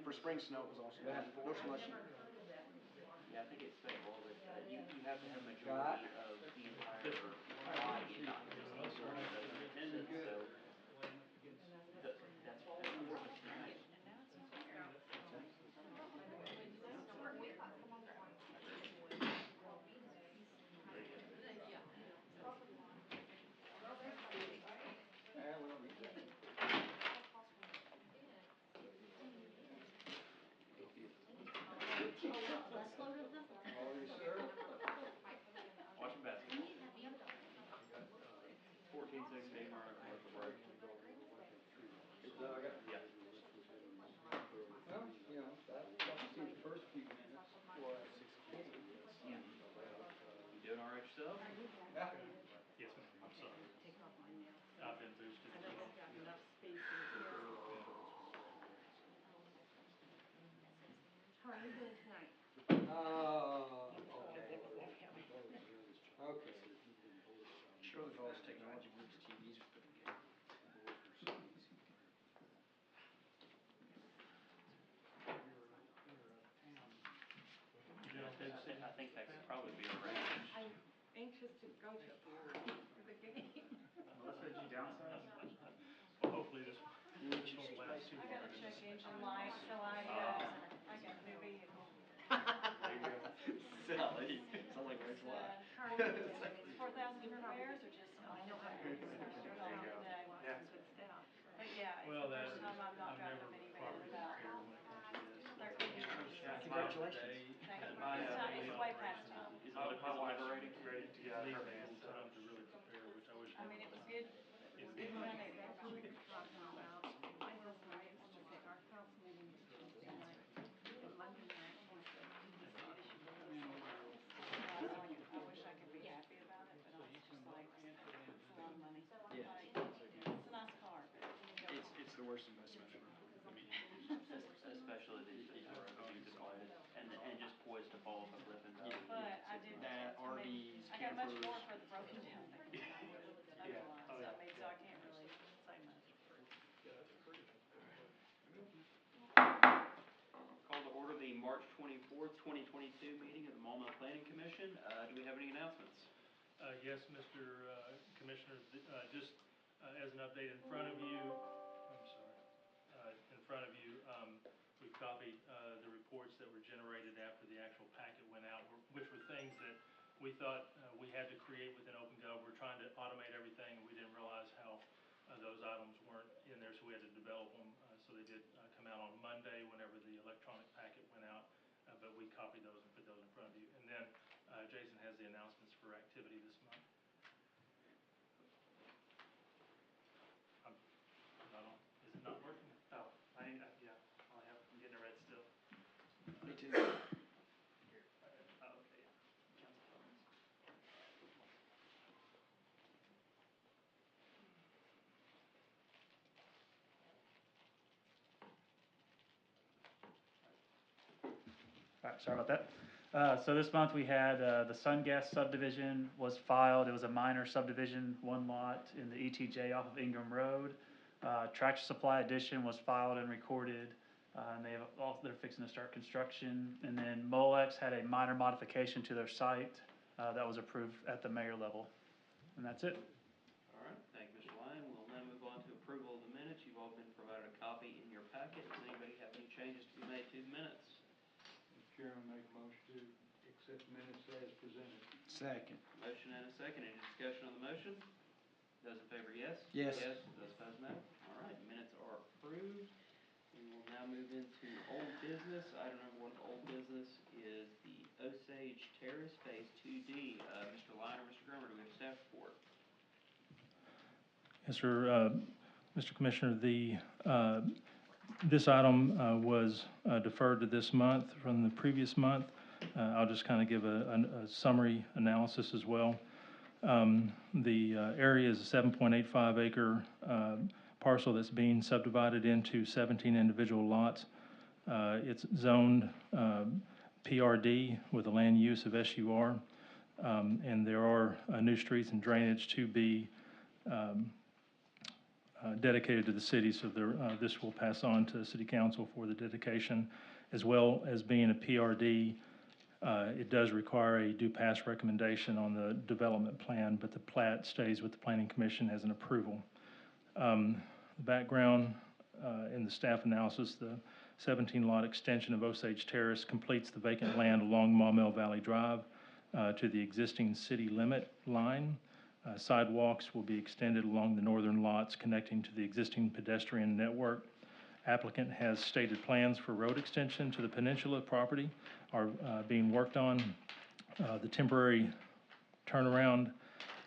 For spring snow, it was also bad. No slushy. Yeah, I think it's federal that you have to have majority of the entire body and not just the sort of those in attendance, so that's what we're working tonight. Watching basketball. 14-6 game or commercial break. Yeah. Well, you know, I got to see the first few minutes. Yeah. You doing all right yourself? Yeah. Yes, ma'am. I'm sorry. I've been boosted as well. How are you doing tonight? Okay. Sure, with all this technology moves, TVs are put together. You doing okay this evening? I think that could probably be arranged. I'm anxious to go to the game. Melissa, did you downsize? Well, hopefully this won't last too I long. got a check engine light, so I got a new vehicle. There you go. Sally. Sounds like Rachel. How are you doing? 4,000 repairs or just all the repairs? There you go. Yeah. Good stuff. But yeah, it's Well, the first time I've not I'm driving never a minivan in properly about prepared when it comes to this. 13 years. Congratulations. Thank you. My, It's way past time. Is it liberating? Ready to Yeah, leave her the van, whole so. time to really prepare, which I wish. I mean, it was good. It was good when I needed it. My husband used to say our house meeting was Tuesday night, and Monday night was the issue with the house. I wish I could be happy about it, but I was just like, it's a lot of money. Yeah. Like, it's a nice car, but It's the worst investment ever. I mean, Especially these things are being divided and just poised to fall off a cliff and die. But I did. that, RVs, I got much campers. more for the broken down things than I would otherwise. Oh, yeah. I mean, so I can't really say much. Call to order the March 24th, 2022 meeting of the Maumelle Planning Commission. Do we have any announcements? Yes, Mr. Commissioner, just as an update in front of you, I'm sorry, in front of you, we've copied the reports that were generated after the actual packet went out, which were things that we thought we had to create within OpenGov. We're trying to automate everything, and we didn't realize how those items weren't in there, so we had to develop them. So they did come out on Monday whenever the electronic packet went out, but we copied those and put those in front of you. And then Jason has the announcements for activity this month. I'm not on. Is it not working? Oh, yeah, I'm getting a red still. Me too. Oh, okay, yeah. Cancel phones. All right, sorry about that. So this month we had the Sungas subdivision was filed. It was a minor subdivision, one lot in the ETJ off of Ingram Road. Tractor Supply addition was filed and recorded, and they're fixing to start construction. And then Molex had a minor modification to their site that was approved at the mayor level, and that's it. All right, thank you, Mr. Lyon. We'll now move on to approval of the minutes. You've all been provided a copy in your packet. Does anybody have any changes to be made to the minutes? Chairman, make a motion to accept minutes as presented. Second. Motion and a second. Any discussion on the motion? Those in favor, yes? Yes. Yes. Those opposed, no. All right, minutes are approved. We will now move into old business. Item number 1 for old business is the Osage Terrace Phase 2D. Mr. Lyon or Mr. Grimmer, do we have a staff report? Yes, sir. Mr. Commissioner, this item was deferred to this month from the previous month. I'll just kind of give a summary analysis as well. The area is a 7.85 acre parcel that's being subdivided into 17 individual lots. It's zoned PRD with a land use of SUR, and there are new streets and drainage to be dedicated to the city, so this will pass on to City Council for the dedication. As well as being a PRD, it does require a due pass recommendation on the development plan, but the plat stays with the Planning Commission as an approval. The background in the staff analysis, the 17-lot extension of Osage Terrace completes the vacant land along Maumelle Valley Drive to the existing city limit line. Sidewalks will be extended along the northern lots connecting to the existing pedestrian network. Applicant has stated plans for road extension to the peninsula property are being worked on. The temporary turnaround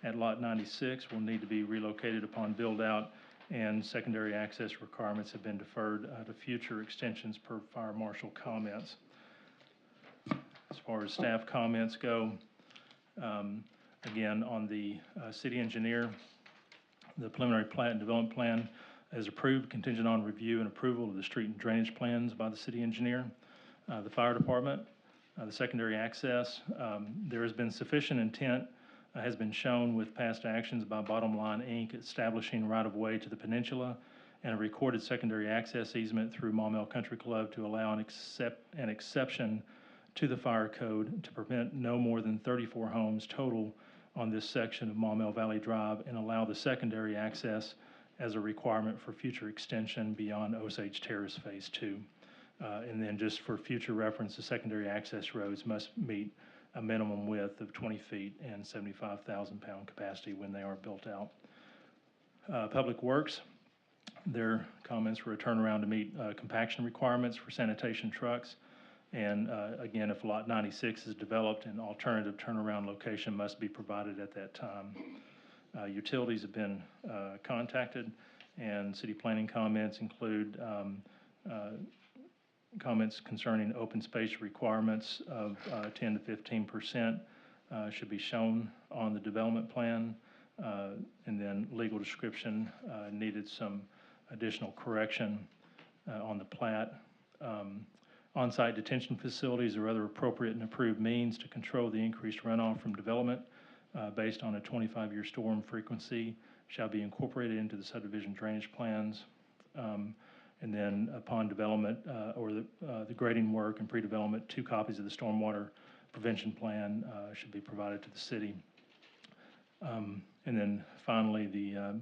at Lot 96 will need to be relocated upon build-out, and secondary access requirements have been deferred to future extensions per fire marshal comments. As far as staff comments go, again, on the city engineer, the preliminary plat and development plan is approved contingent on review and approval of the street and drainage plans by the city engineer. The fire department, the secondary access, there has been sufficient intent has been shown with past actions by Bottom Line Inc. establishing right-of-way to the peninsula and a recorded secondary access easement through Maumelle Country Club to allow an exception to the fire code to prevent no more than 34 homes total on this section of Maumelle Valley Drive and allow the secondary access as a requirement for future extension beyond Osage Terrace Phase 2. And then just for future reference, the secondary access roads must meet a minimum width of 20 feet and 75,000 pound capacity when they are built out. Public Works, their comments were a turnaround to meet compaction requirements for sanitation trucks. And again, if Lot 96 is developed, an alternative turnaround location must be provided at that time. Utilities have been contacted, and city planning comments include comments concerning open space requirements of 10 to 15% should be shown on the development plan, and then legal description needed some additional correction on the plat. On-site detention facilities or other appropriate and approved means to control the increased runoff from development based on a 25-year storm frequency shall be incorporated into the subdivision drainage plans. And then upon development or the grading work and pre-development, 2 copies of the stormwater prevention plan should be provided to the city. And then finally, the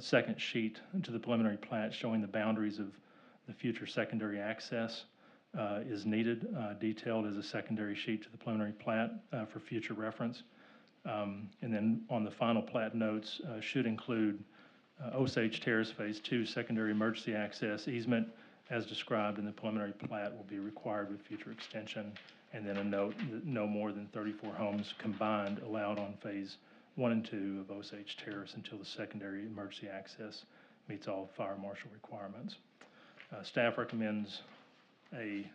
second sheet to the preliminary plat showing the boundaries of the future secondary access is needed, detailed as a secondary sheet to the preliminary plat for future reference. And then on the final plat notes should include Osage Terrace Phase 2 secondary emergency access easement as described in the preliminary plat will be required with future extension, and then a note that no more than 34 homes combined allowed on Phase 1 and 2 of Osage Terrace until the secondary emergency access meets all fire marshal requirements. Staff recommends a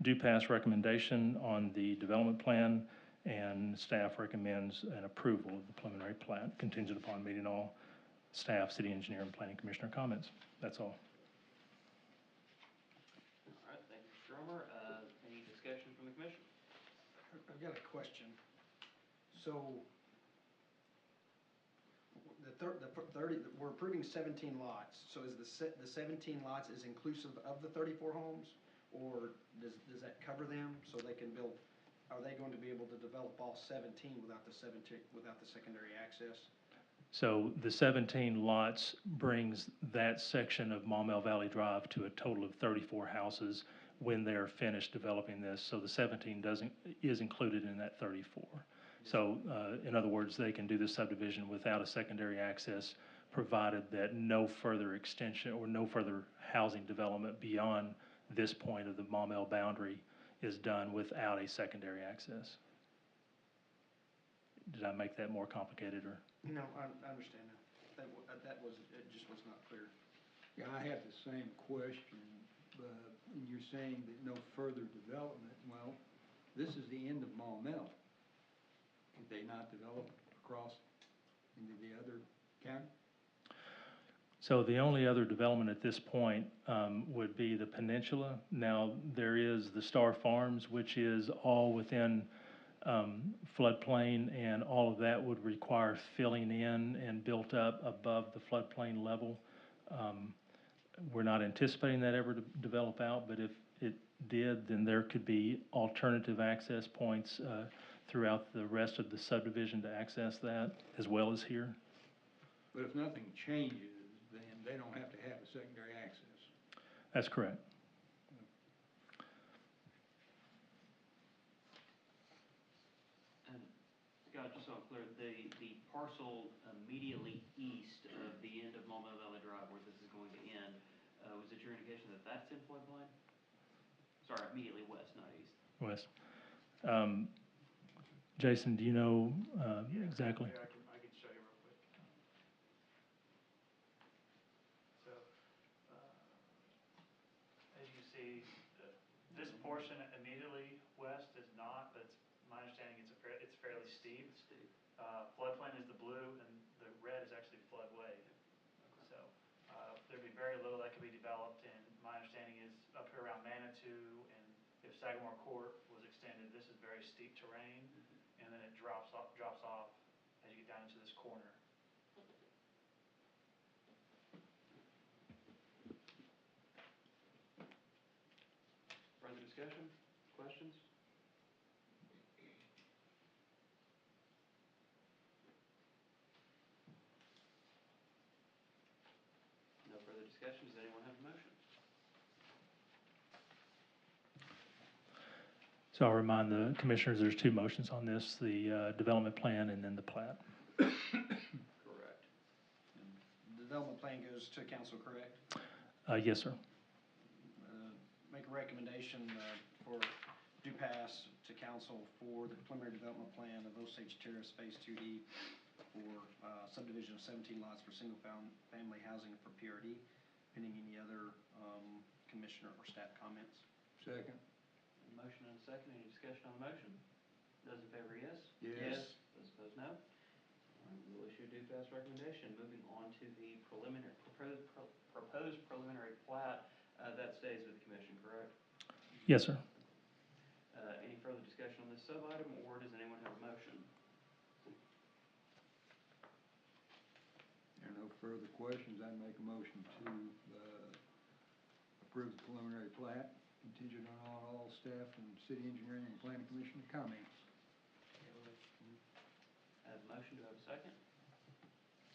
due pass recommendation on the development plan, and staff recommends an approval of the preliminary plat contingent upon meeting all staff, city engineer, and planning commissioner comments. That's all. All right, thank you, Mr. Drummer. Any discussion from the commission? I've got a question. So, we're approving 17 lots. So is the 17 lots is inclusive of the 34 homes, or does that cover them so they can build? Are they going to be able to develop all 17 without the secondary access? So the 17 lots brings that section of Maumelle Valley Drive to a total of 34 houses when they're finished developing this. So the 17 is included in that 34. So in other words, they can do the subdivision without a secondary access, provided that no further extension or no further housing development beyond this point of the Maumelle boundary is done without a secondary access. Did I make that more complicated, or? No, I understand that. It just was not clear. Yeah, I have the same question, but you're saying that no further development. Well, this is the end of Maumelle. Could they not develop across into the other county? So the only other development at this point would be the peninsula. Now, there is the Star Farms, which is all within floodplain, and all of that would require filling in and built up above the floodplain level. We're not anticipating that ever to develop out, but if it did, then there could be alternative access points throughout the rest of the subdivision to access that, as well as here. But if nothing changes, then they don't have to have a secondary access. That's correct. And Scott, just so I'm clear, the parcel immediately east of the end of Maumelle Valley Drive where this is going to end, was it your indication that that's in floodplain? Sorry, immediately west, not east. West. Jason, do you know exactly? Yeah, I can show you real quick. So, as you see, this portion immediately west is not, but it's, my understanding it's fairly steep. Floodplain is the blue, and the red is actually floodway. So, there'd be very little that could be developed, and my understanding is up here around Manitou, and if Sagamore Court was extended, this is very steep terrain, and then it drops off as you get down into this corner. Further discussion, questions? No further discussion, does anyone have a motion? So I'll remind the commissioners, there's two motions on this, the development plan and then the plat. Correct. The development plan goes to council, correct? Yes, sir. Make a recommendation for do pass to council for the preliminary development plan of Osage Terrace Phase 2D for subdivision of 17 lots for single-family housing for PRD, pending any other commissioner or staff comments. Second. Motion and a second, any discussion on the motion? Those in favor, yes? Yes. Those opposed, no. All right, we'll issue a do pass recommendation. Moving on to the proposed preliminary plat, that stays with the commission, correct? Yes, sir. Any further discussion on this sub-item, or does anyone have a motion? There are no further questions. I make a motion to approve the preliminary plat, contingent on all staff and city engineering and planning commission comments. I have a motion, do I have a second?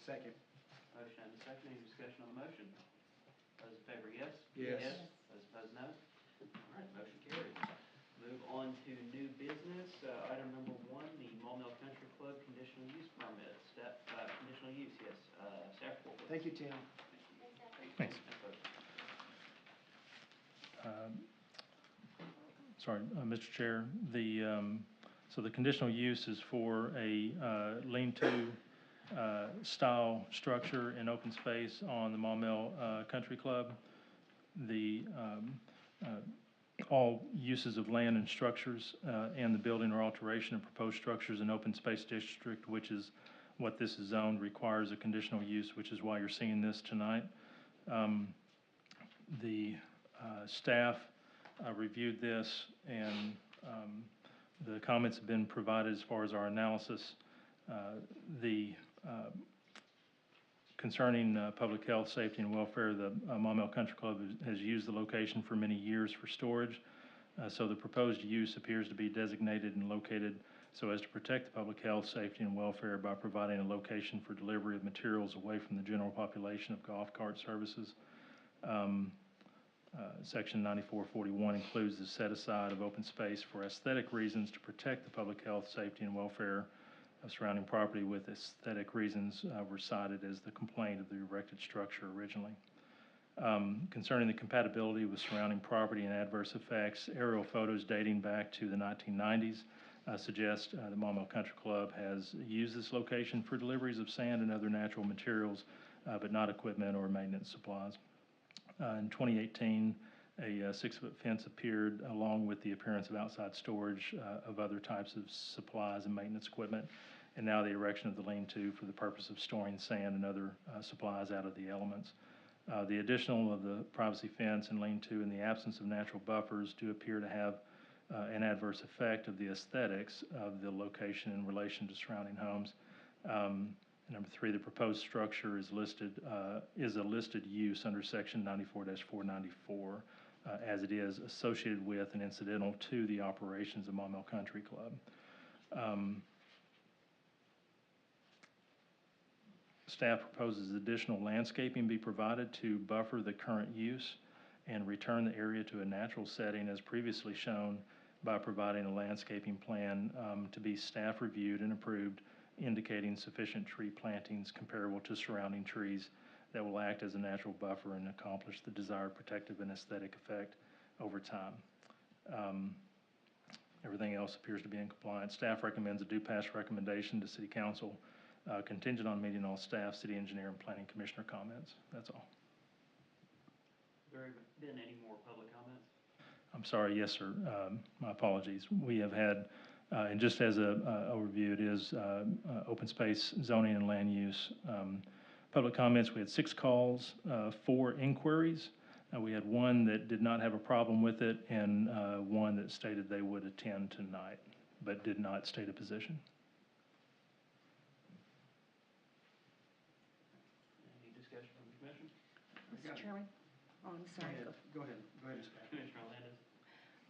Second. Motion and a second, any discussion on the motion? Those in favor, yes? Yes. Those opposed, no. All right, motion carries. Move on to new business, item number 1, the Maumelle Country Club conditional use permit. Conditional use, yes. Staff report, please. Thank you, Tim. Thanks. Sorry, Mr. Chair, so the conditional use is for a lean-to style structure in open space on the Maumelle Country Club. All uses of land and structures and the building or alteration of proposed structures in open space district, which is what this is zoned, requires a conditional use, which is why you're seeing this tonight. The staff reviewed this, and the comments have been provided as far as our analysis. Concerning public health, safety, and welfare, the Maumelle Country Club has used the location for many years for storage. So the proposed use appears to be designated and located so as to protect the public health, safety, and welfare by providing a location for delivery of materials away from the general population of golf cart services. Section 9441 includes the set-aside of open space for aesthetic reasons to protect the public health, safety, and welfare of surrounding property, with aesthetic reasons were cited as the complaint of the erected structure originally. Concerning the compatibility with surrounding property and adverse effects, aerial photos dating back to the 1990s suggest the Maumelle Country Club has used this location for deliveries of sand and other natural materials, but not equipment or maintenance supplies. In 2018, a 6-foot fence appeared along with the appearance of outside storage of other types of supplies and maintenance equipment, and now the erection of the lean-to for the purpose of storing sand and other supplies out of the elements. The additional of the privacy fence and lean-to in the absence of natural buffers do appear to have an adverse effect of the aesthetics of the location in relation to surrounding homes. Number 3, the proposed structure is a listed use under section 94-494, as it is associated with and incidental to the operations of Maumelle Country Club. Staff proposes additional landscaping be provided to buffer the current use and return the area to a natural setting as previously shown by providing a landscaping plan to be staff reviewed and approved, indicating sufficient tree plantings comparable to surrounding trees that will act as a natural buffer and accomplish the desired protective and aesthetic effect over time. Everything else appears to be in compliance. Staff recommends a do pass recommendation to City Council contingent on meeting all staff, city engineer, and planning commissioner comments. That's all. Have there been any more public comments? I'm sorry, yes, sir. My apologies. We have had, and just as a overview, it is open space, zoning, and land use. Public comments, we had 6 calls, 4 inquiries. We had 1 that did not have a problem with it, and 1 that stated they would attend tonight, but did not state a position. Any discussion from the commission? Mr. Chairman? Oh, I'm sorry. Go ahead, Ms. Pat. Commissioner Landis?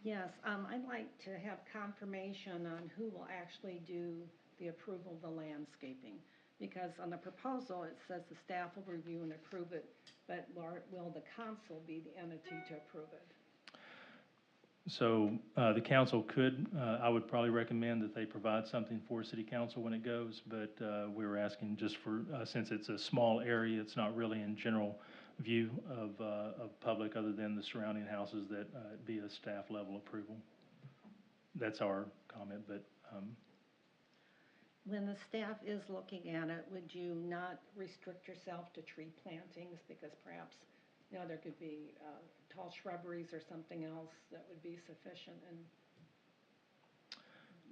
Yes, I'd like to have confirmation on who will actually do the approval of the landscaping. Because on the proposal, it says the staff will review and approve it, but will the council be the entity to approve it? So the council could, I would probably recommend that they provide something for city council when it goes, but we were asking just for, since it's a small area, it's not really in general view of public other than the surrounding houses, that it be a staff level approval. That's our comment, but. When the staff is looking at it, would you not restrict yourself to tree plantings? Because perhaps, there could be tall shrubberies or something else that would be sufficient. And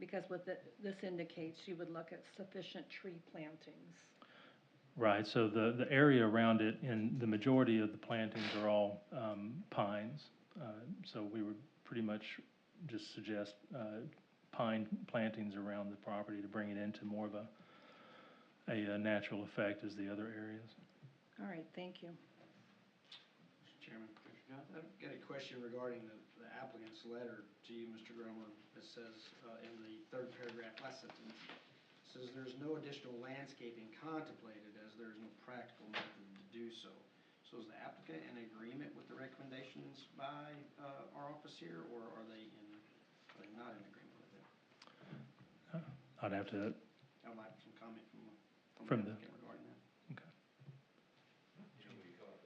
because what this indicates, you would look at sufficient tree plantings. Right, so the area around it, and the majority of the plantings are all pines. So we would pretty much just suggest pine plantings around the property to bring it into more of a natural effect as the other areas. All right, thank you. Mr. Chairman, I've got a question regarding the applicant's letter to you, Mr. Gromer. It says in the 3rd paragraph, last sentence, it says there's no additional landscaping contemplated as there is no practical method to do so. So is the applicant in agreement with the recommendations by our office here, or are they not in agreement with it? I'd have to. I'd like some comment From the the. applicant regarding that. Okay.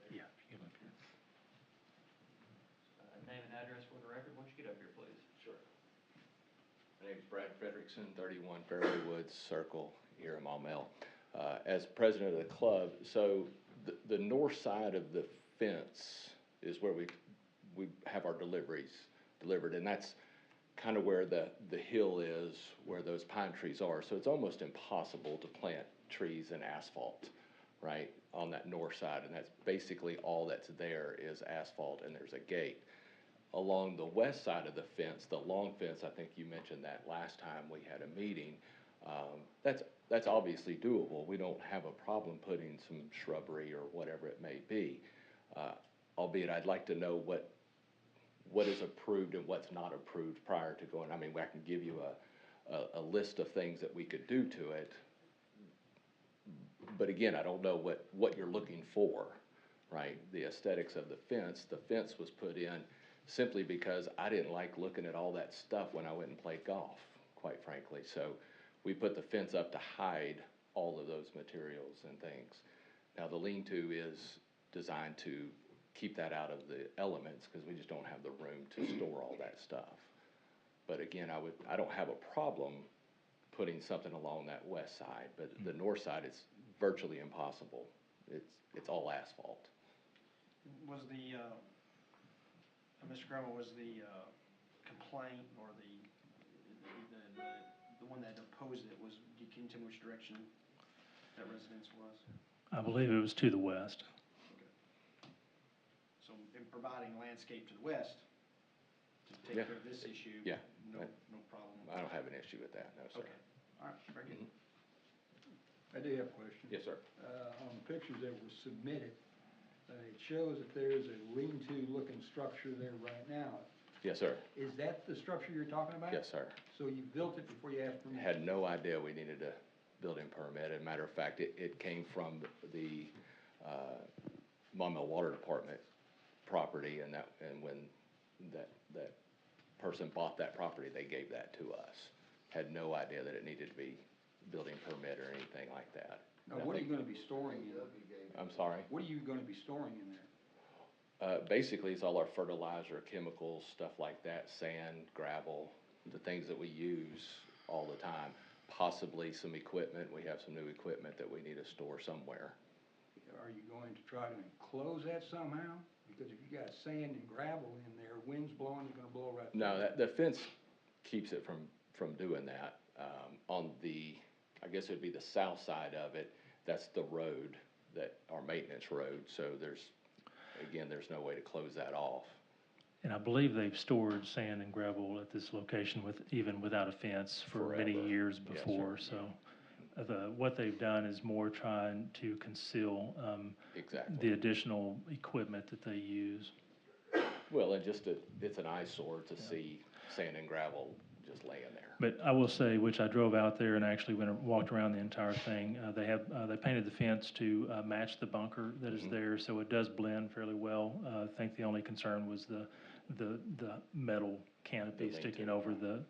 Yeah, if you get up here. Name and address for the record. Why don't you get up here, please? Sure. My name is Brad Frederickson, 31 Fairway Woods Circle here in Maumelle. As president of the club, so the north side of the fence is where we have our deliveries delivered, and that's kind of where the hill is, where those pine trees are. So it's almost impossible to plant trees and asphalt, right, on that north side. And that's basically all that's there is asphalt, and there's a gate. Along the west side of the fence, the long fence, I think you mentioned that last time we had a meeting, that's obviously doable. We don't have a problem putting some shrubbery or whatever it may be. Albeit I'd like to know what is approved and what's not approved prior to going. I mean, I can give you a list of things that we could do to it, but again, I don't know what you're looking for, right? The aesthetics of the fence was put in simply because I didn't like looking at all that stuff when I went and played golf, quite frankly. So we put the fence up to hide all of those materials and things. Now the lean-to is designed to keep that out of the elements because we just don't have the room to store all that stuff. But again, I don't have a problem putting something along that west side, but the north side is virtually impossible. It's all asphalt. Was the, Mr. Gromer, was the complaint or the one that opposed it, can you tell me which direction that residence was? I believe it was to the west. So in providing landscape to the west, take Yeah. care of this issue. Yeah. No, no problem. I don't have an issue with that, no, sir. Okay, all right, very good. I do have a question. Yes, sir. On the pictures that were submitted, it shows that there's a lean-to looking structure there right now. Yes, sir. Is that the structure you're talking about? Yes, sir. So you built it before you asked permission? Had no idea we needed a building permit. As a matter of fact, it came from the Maumelle Water Department property, and when that person bought that property, they gave that to us. Had no idea that it needed to be building permit or anything like that. Now, what are you gonna be storing in there? I'm sorry? What are you gonna be storing in there? Basically, it's all our fertilizer, chemicals, stuff like that, sand, gravel, the things that we use all the time. Possibly some equipment. We have some new equipment that we need to store somewhere. Are you going to try to enclose that somehow? Because if you got sand and gravel in there, wind's blowing, it's gonna blow right through. No, the fence keeps it from doing that. On the, I guess it'd be the south side of it, that's the road, our maintenance road, so there's no way to close that off. And I believe they've stored sand and gravel at this location even without a fence for many Forever. years Yes, before, sir. so. What they've done is more trying to conceal, Exactly. the additional equipment that they use. Well, and it's an eyesore to see sand and gravel just laying there. But I will say, which I drove out there and actually went and walked around the entire thing, they painted the fence to match the bunker that is there, so it does blend fairly well. I think the only concern was the metal canopy The sticking lean-to. over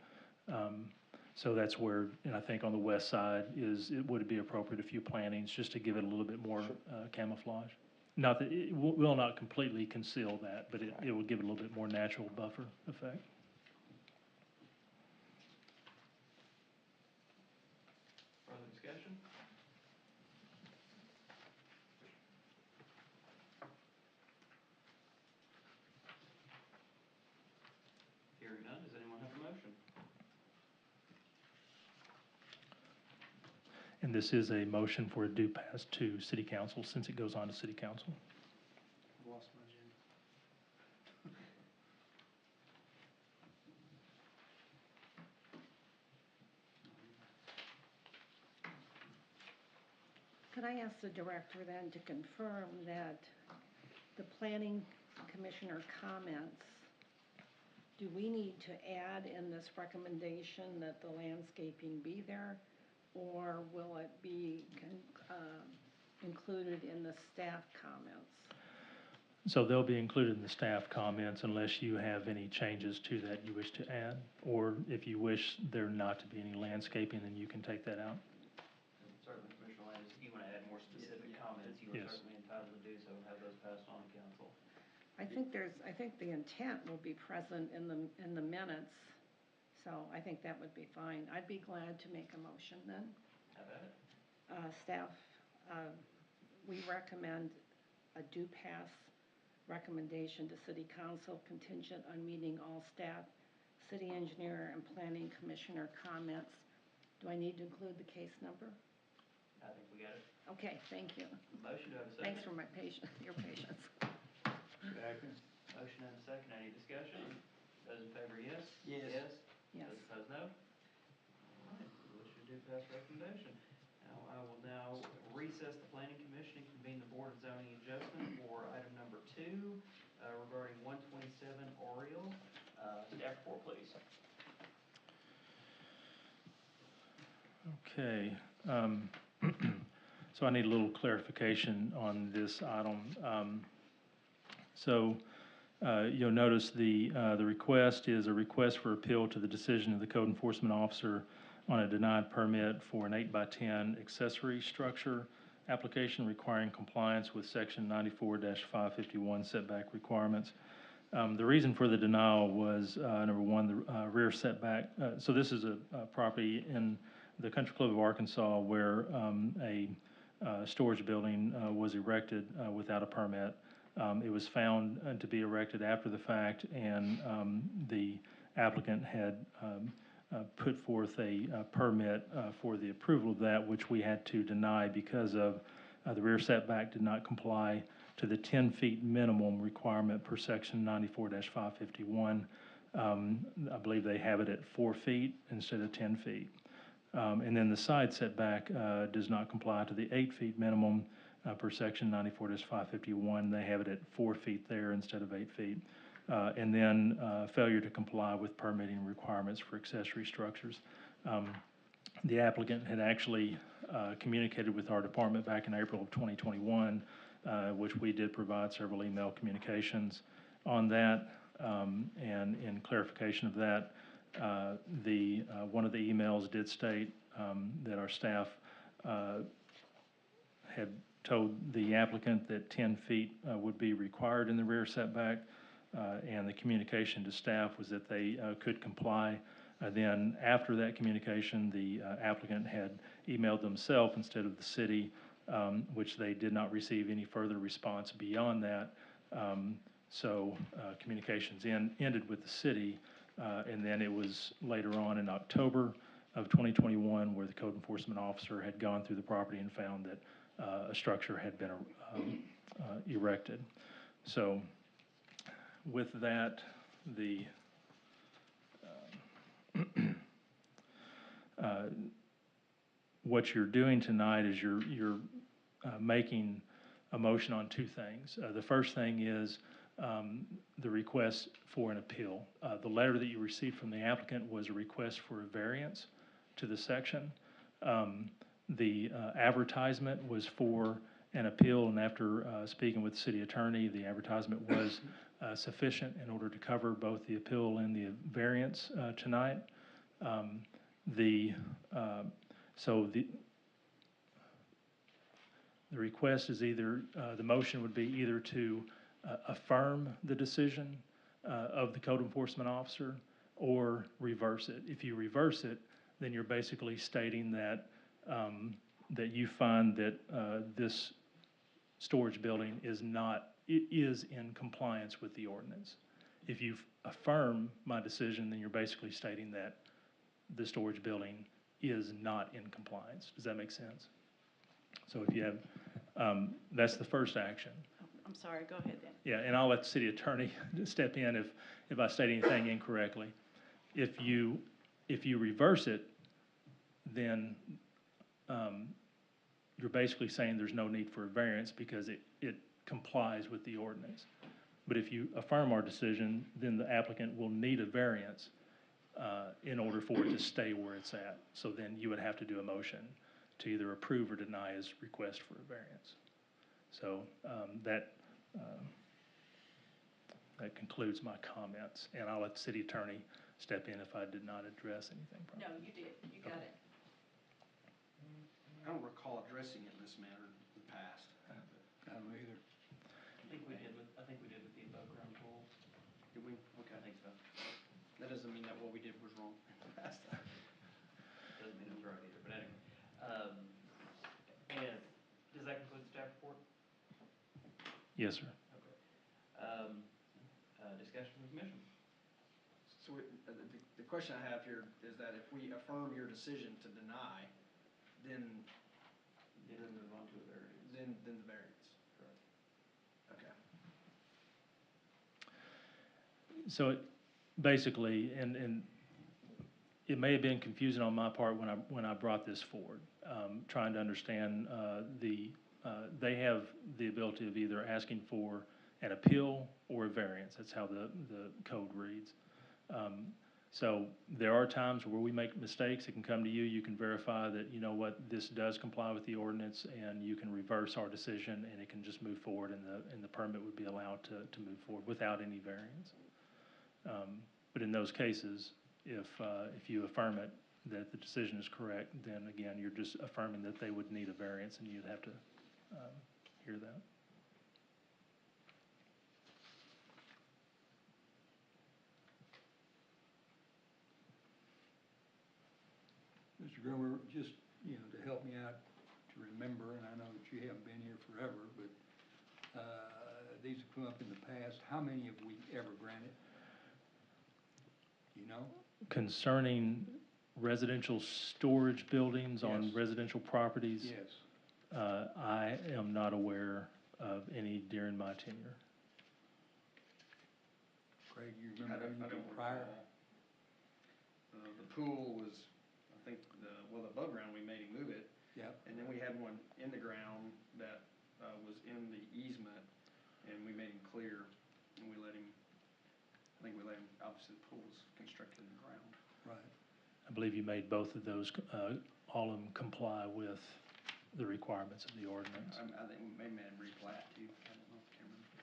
so that's where, and I think on the west side it would be appropriate a few plantings just to give it a little bit more camouflage. Not that, it will not completely conceal that, but it will give it a little bit more natural buffer effect. Further discussion? Hearing none, does anyone have a motion? And this is a motion for a due pass to city council, since it goes on to city council. I've lost my agenda. Could I ask the director then to confirm that the planning commissioner comments, do we need to add in this recommendation that the landscaping be there? Or will it be included in the staff comments? So they'll be included in the staff comments unless you have any changes to that you wish to add. Or if you wish there not to be any landscaping, then you can take that out. Certainly, Commissioner Landis, if you want to add more specific comments, you are Yes. certainly entitled to do so and have those passed on to council. I think the intent will be present in the minutes, so I think that would be fine. I'd be glad to make a motion then. How about it? Staff, we recommend a due pass recommendation to city council contingent on meeting all staff, city engineer, and planning commissioner comments. Do I need to include the case number? I think we got it. Okay, thank you. Motion, do I have a second? Thanks for your patience. Second. Motion and a second, any discussion? Those in favor, yes? Yes. Yes? Yes. Those opposed, no? All right, we wish you do pass recommendation. Now, I will now recess the planning commission and convene the board of zoning adjustment for item number 2, regarding 127 Oriole. Staff report, please. Okay. So I need a little clarification on this item. You'll notice the request is a request for appeal to the decision of the code enforcement officer on a denied permit for an 8x10 accessory structure application requiring compliance with section 94-551 setback requirements. The reason for the denial was, number one, the rear setback. So this is a property in the Country Club of Arkansas where a storage building was erected without a permit. It was found to be erected after the fact, and the applicant had put forth a permit for the approval of that, which we had to deny because of the rear setback did not comply to the 10 feet minimum requirement per section 94-551. I believe they have it at 4 feet instead of 10 feet. And then the side setback does not comply to the 8 feet minimum per section 94-551. They have it at 4 feet there instead of 8 feet. And then failure to comply with permitting requirements for accessory structures. The applicant had actually communicated with our department back in April of 2021, which we did provide several email communications on that. And in clarification of that, one of the emails did state that our staff had told the applicant that 10 feet would be required in the rear setback, and the communication to staff was that they could comply. Then after that communication, the applicant had emailed themselves instead of the city, which they did not receive any further response beyond that. So communications ended with the city, and then it was later on in October of 2021 where the code enforcement officer had gone through the property and found that a structure had been erected. So with that, what you're doing tonight is you're making a motion on two things. The first thing is the request for an appeal. The letter that you received from the applicant was a request for a variance to the section. The advertisement was for an appeal, and after speaking with the city attorney, the advertisement was sufficient in order to cover both the appeal and the variance tonight. So the request is either, the motion would be either to affirm the decision of the code enforcement officer or reverse it. If you reverse it, then you're basically stating that that you find that this storage building is in compliance with the ordinance. If you affirm my decision, then you're basically stating that the storage building is not in compliance. Does that make sense? So if you have, that's the first action. I'm sorry, go ahead then. Yeah, and I'll let the city attorney step in if I state anything incorrectly. If you reverse it, then you're basically saying there's no need for a variance because it complies with the ordinance. But if you affirm our decision, then the applicant will need a variance in order for it to stay where it's at. So then you would have to do a motion to either approve or deny his request for a variance. So that concludes my comments, and I'll let the city attorney step in if I did not address anything. No, you did, you got it. I don't recall addressing it in this manner in the past. I don't either. I think we did with the above ground pool. Did we? Okay. I think so. That doesn't mean that what we did was wrong. Doesn't mean it was right either, but anyway. And does that conclude the staff report? Yes, sir. Okay. Discussion from the commission. So the question I have here is that if we affirm your decision to deny, then Move on to a variance. then the variance. Correct. Okay. So it basically, and it may have been confusing on my part when I brought this forward, trying to understand they have the ability of either asking for an appeal or a variance. That's how the code reads. So there are times where we make mistakes. It can come to you. You can verify that, you know what, this does comply with the ordinance, and you can reverse our decision, and it can just move forward, and the permit would be allowed to move forward without any variance. But in those cases, if you affirm it, that the decision is correct, then again, you're just affirming that they would need a variance, and you'd have to hear that. Mr. Grummer, just, to help me out to remember, and I know that you haven't been here forever, but these have come up in the past. How many have we ever granted? You know? Concerning residential storage buildings on Yes. residential properties? Yes. I am not aware of any during my tenure. Craig, you I remember don't anything prior? recall. The pool was, I think, the above ground, we made him move it. Yep. And then we had one in the ground that, was in the easement, and we made him clear, and we let him, obviously the pool was constructed in the ground. Right. I believe you made both of those, all of them comply with the requirements of the ordinance. I think we may have him replat too, I don't know, can't remember.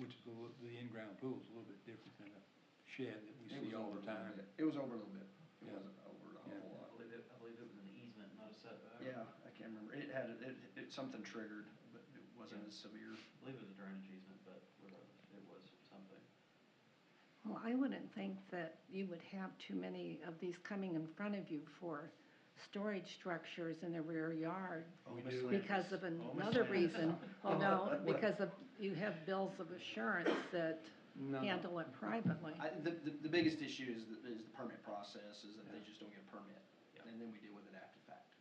Which is the in-ground pool is a little bit different than a shed that we It see was all over the a little time. bit. It was over a little bit. It Yeah. wasn't over a Yeah. whole lot. I believe it was an easement, not a setback. Yeah, I can't remember. It had, something triggered, but it wasn't as severe. I believe it was a drainage easement, but regardless, it was something. Well, I wouldn't think that you would have too many of these coming in front of you for storage structures in the rear yard. We do. Because of another reason, because of, you have bills of assurance that No. handle it privately. The biggest issue is the permit process, is that they just don't get a permit. Yeah. And then we deal with it after the fact.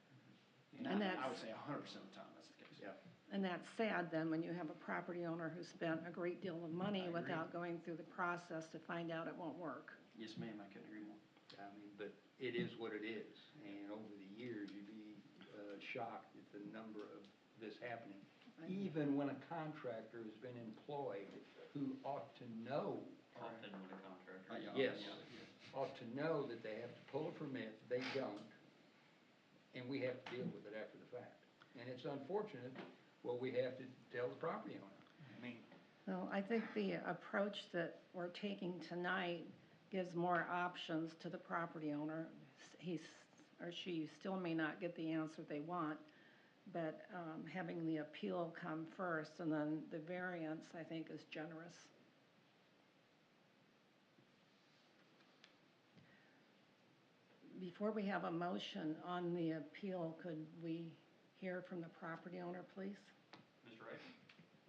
And I that's- would say 100% of the time that's the case. Yeah. And that's sad then, when you have a property owner who spent a great deal of money I agree. without going through the process to find out it won't work. Yes, ma'am, I couldn't agree more. I mean, but it is what it is, and over the years, you'd be shocked at the number of this happening. Even when a contractor has been employed who ought to know, Often when a contractor. Yeah. yes, ought to know that they have to pull a permit, they don't, and we have to deal with it after the fact. And it's unfortunate, well, we have to tell the property owner. I mean, So I think the approach that we're taking tonight gives more options to the property owner. He's or she still may not get the answer they want, but having the appeal come first and then the variance, I think, is generous. Before we have a motion on the appeal, could we hear from the property owner, please? Mr. Wright?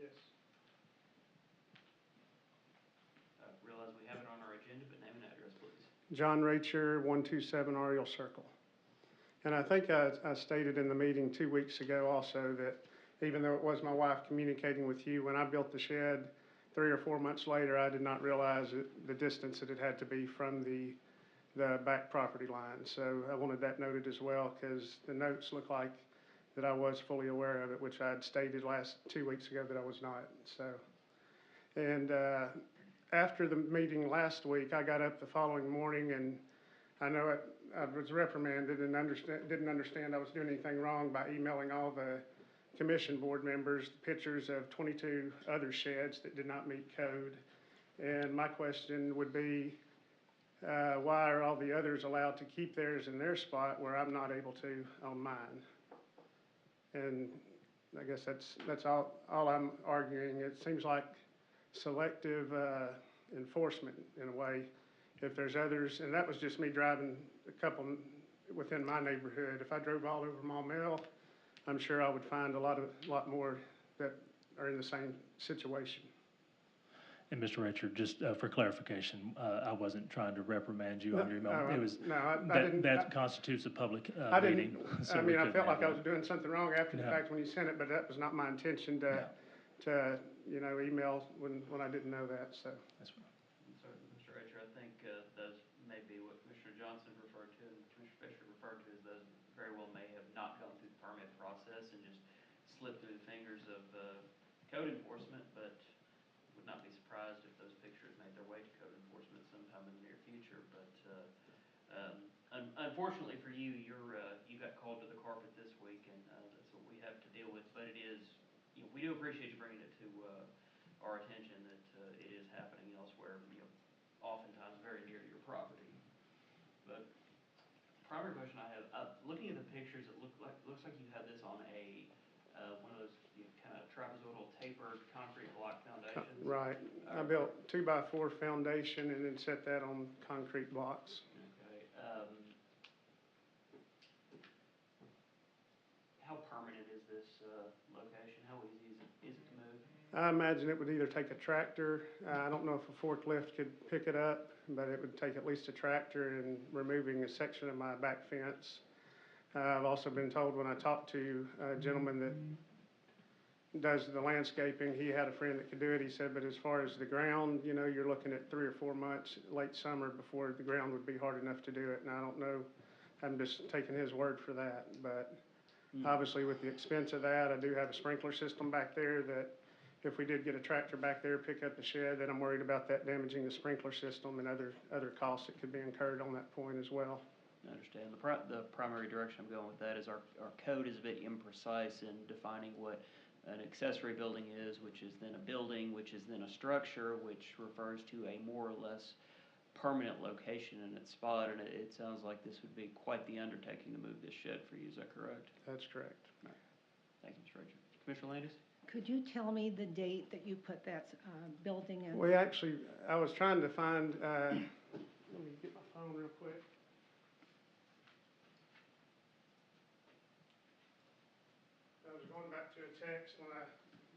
Yes. Realize we have it on our agenda, but name and address, please. John Racher, 127 Ariel Circle. And I think I stated in the meeting 2 weeks ago also that even though it was my wife communicating with you, when I built the shed 3 or 4 months later, I did not realize the distance that it had to be from the back property line. So I wanted that noted as well, because the notes look like that I was fully aware of it, which I had stated 2 weeks ago that I was not. So, and after the meeting last week, I got up the following morning, and I know I was reprimanded and didn't understand I was doing anything wrong by emailing all the commission board members pictures of 22 other sheds that did not meet code. And my question would be, why are all the others allowed to keep theirs in their spot where I'm not able to on mine? And I guess that's all I'm arguing. It seems like selective enforcement in a way. If there's others, and that was just me driving a couple within my neighborhood. If I drove all over Maumelle, I'm sure I would find a lot more that are in the same situation. And Mr. Richard, just for clarification, I wasn't trying to reprimand you on your email. It was, I didn't. that constitutes a public I meeting. didn't, so I we mean, I couldn't felt have like I that. was doing something wrong after the Yeah. fact when you sent it, but that was not my intention to email when I didn't know that, so. That's fine. Certainly, Mr. Racher, I think those may be what Commissioner Johnson referred to and Commissioner Fisher referred to as those very well may have not gone through the permit process and just slipped through the fingers of code enforcement, but would not be surprised if those pictures made their way to code enforcement sometime in the near future. But unfortunately for you, you got called to the carpet this week, and that's what we have to deal with. But it is, we do appreciate you bringing it to our attention that it is happening elsewhere, oftentimes very near to your property. But primary question I have, looking at the pictures, it looks like you had this on a one of those kind of trapezoidal tapered concrete block foundations. Right, I built 2x4 foundation and then set that on concrete blocks. Okay. How permanent is this location? How easy is it to move? I imagine it would either take a tractor, I don't know if a forklift could pick it up, but it would take at least a tractor and removing a section of my back fence. I've also been told when I talked to a gentleman does the landscaping. He had a friend that could do it. He said, but as far as the ground, you know, you're looking at 3 or 4 months, late summer, before the ground would be hard enough to do it. And I don't know, I'm just taking his word for that. But obviously with the expense of that, I do have a sprinkler system back there that if we did get a tractor back there, pick up the shed, then I'm worried about that damaging the sprinkler system and other costs that could be incurred on that point as well. I understand. The primary direction I'm going with that is our code is a bit imprecise in defining what an accessory building is, which is then a building, which is then a structure, which refers to a more or less permanent location in its spot, and it sounds like this would be quite the undertaking to move this shed for you. Is that correct? That's correct. Thank you, Mr. Richard. Commissioner Landis? Could you tell me the date that you put that building in? We actually, I was trying to find, let me get my phone real quick. I was going back to a text when I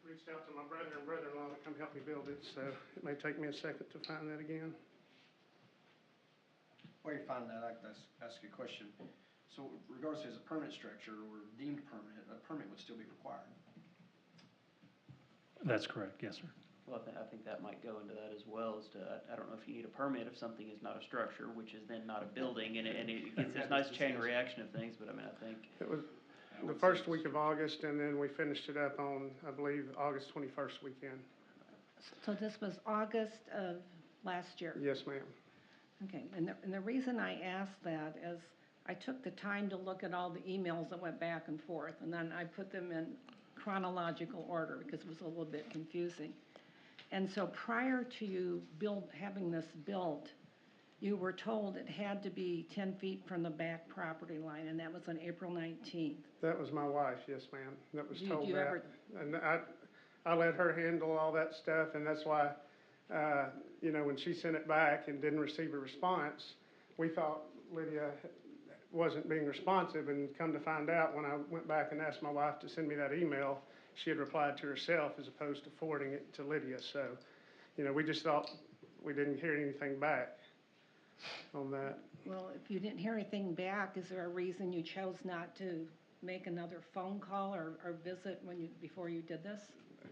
reached out to my brother and brother-in-law to come help me build it, so it may take me a second to find that again. While you're finding that, I'd like to ask you a question. So regardless if it's a permanent structure or deemed permanent, a permit would still be required. That's correct, yes, sir. Well, I think that might go into that as well, as to, I don't know if you need a permit if something is not a structure, which is then not a building, and it gets this nice chain reaction of things, but I mean, I think. It was the first week of August, and then we finished it up on, I believe, August 21st weekend. So this was August of last year? Yes, ma'am. Okay, and the reason I asked that is I took the time to look at all the emails that went back and forth, and then I put them in chronological order because it was a little bit confusing. And so prior to you having this built, you were told it had to be 10 feet from the back property line, and that was on April 19th. That was my wife, yes, ma'am, that was told you that. ever- And I let her handle all that stuff, and that's why, you know, when she sent it back and didn't receive a response, we thought Lydia wasn't being responsive, and come to find out, when I went back and asked my wife to send me that email, she had replied to herself as opposed to forwarding it to Lydia. So, you know, we just thought we didn't hear anything back on that. Well, if you didn't hear anything back, is there a reason you chose not to make another phone call or visit before you did this?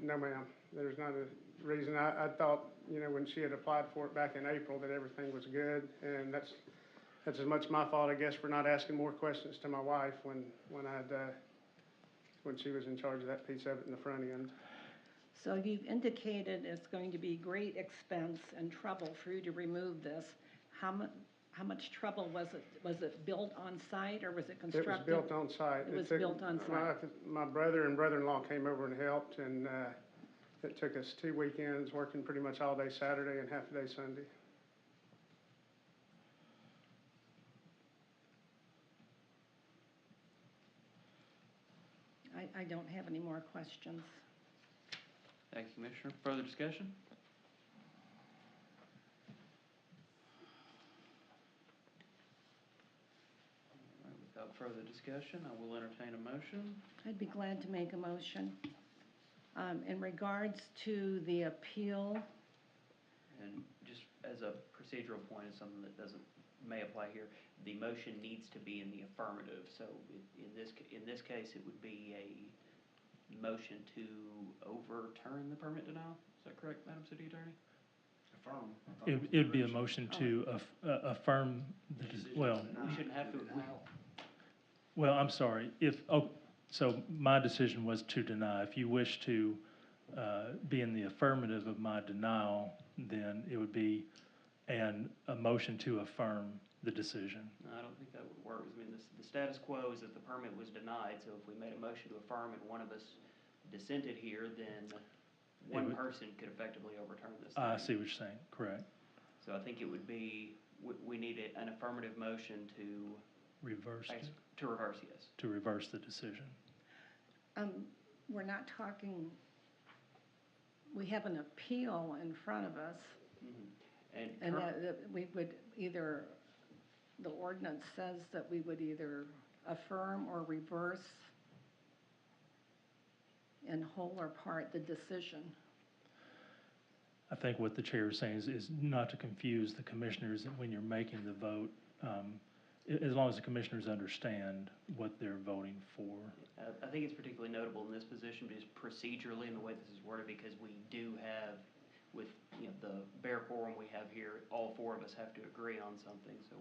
No, ma'am, there's not a reason. I thought, you know, when she had applied for it back in April, that everything was good, and that's as much my fault, I guess, for not asking more questions to my wife when she was in charge of that piece of it in the front end. So you've indicated it's going to be great expense and trouble for you to remove this. How much trouble was it? Was it built on site or was it constructed? It was built on site. It was built on site. My brother and brother-in-law came over and helped, and it took us 2 weekends, working pretty much all day Saturday and half a day Sunday. I don't have any more questions. Thank you, Commissioner. Further discussion? All right, without further discussion, I will entertain a motion. I'd be glad to make a motion. In regards to the appeal, And just as a procedural point, is something that may apply here, the motion needs to be in the affirmative. So in this case, it would be a motion to overturn the permit denial. Is that correct, Madam City Attorney? Affirm. It'd be a motion to affirm the, well, We shouldn't have to. well, I'm sorry, so my decision was to deny. If you wish to be in the affirmative of my denial, then it would be a motion to affirm the decision. No, I don't think that would work. I mean, the status quo is that the permit was denied, so if we made a motion to affirm and one of us dissented here, then one person could effectively overturn this thing. I see what you're saying, correct. So I think it would be, we need an affirmative motion to. Reverse, To reverse, yes. to reverse the decision. we're not talking, we have an appeal in front of us, and that we would either, the ordinance says that we would either affirm or reverse in whole or part the decision. I think what the chair is saying is not to confuse the commissioners, that when you're making the vote, as long as the commissioners understand what they're voting for. I think it's particularly notable in this position because procedurally in the way this is worded, because we do have, with, the bare quorum we have here, all four of us have to agree on something, so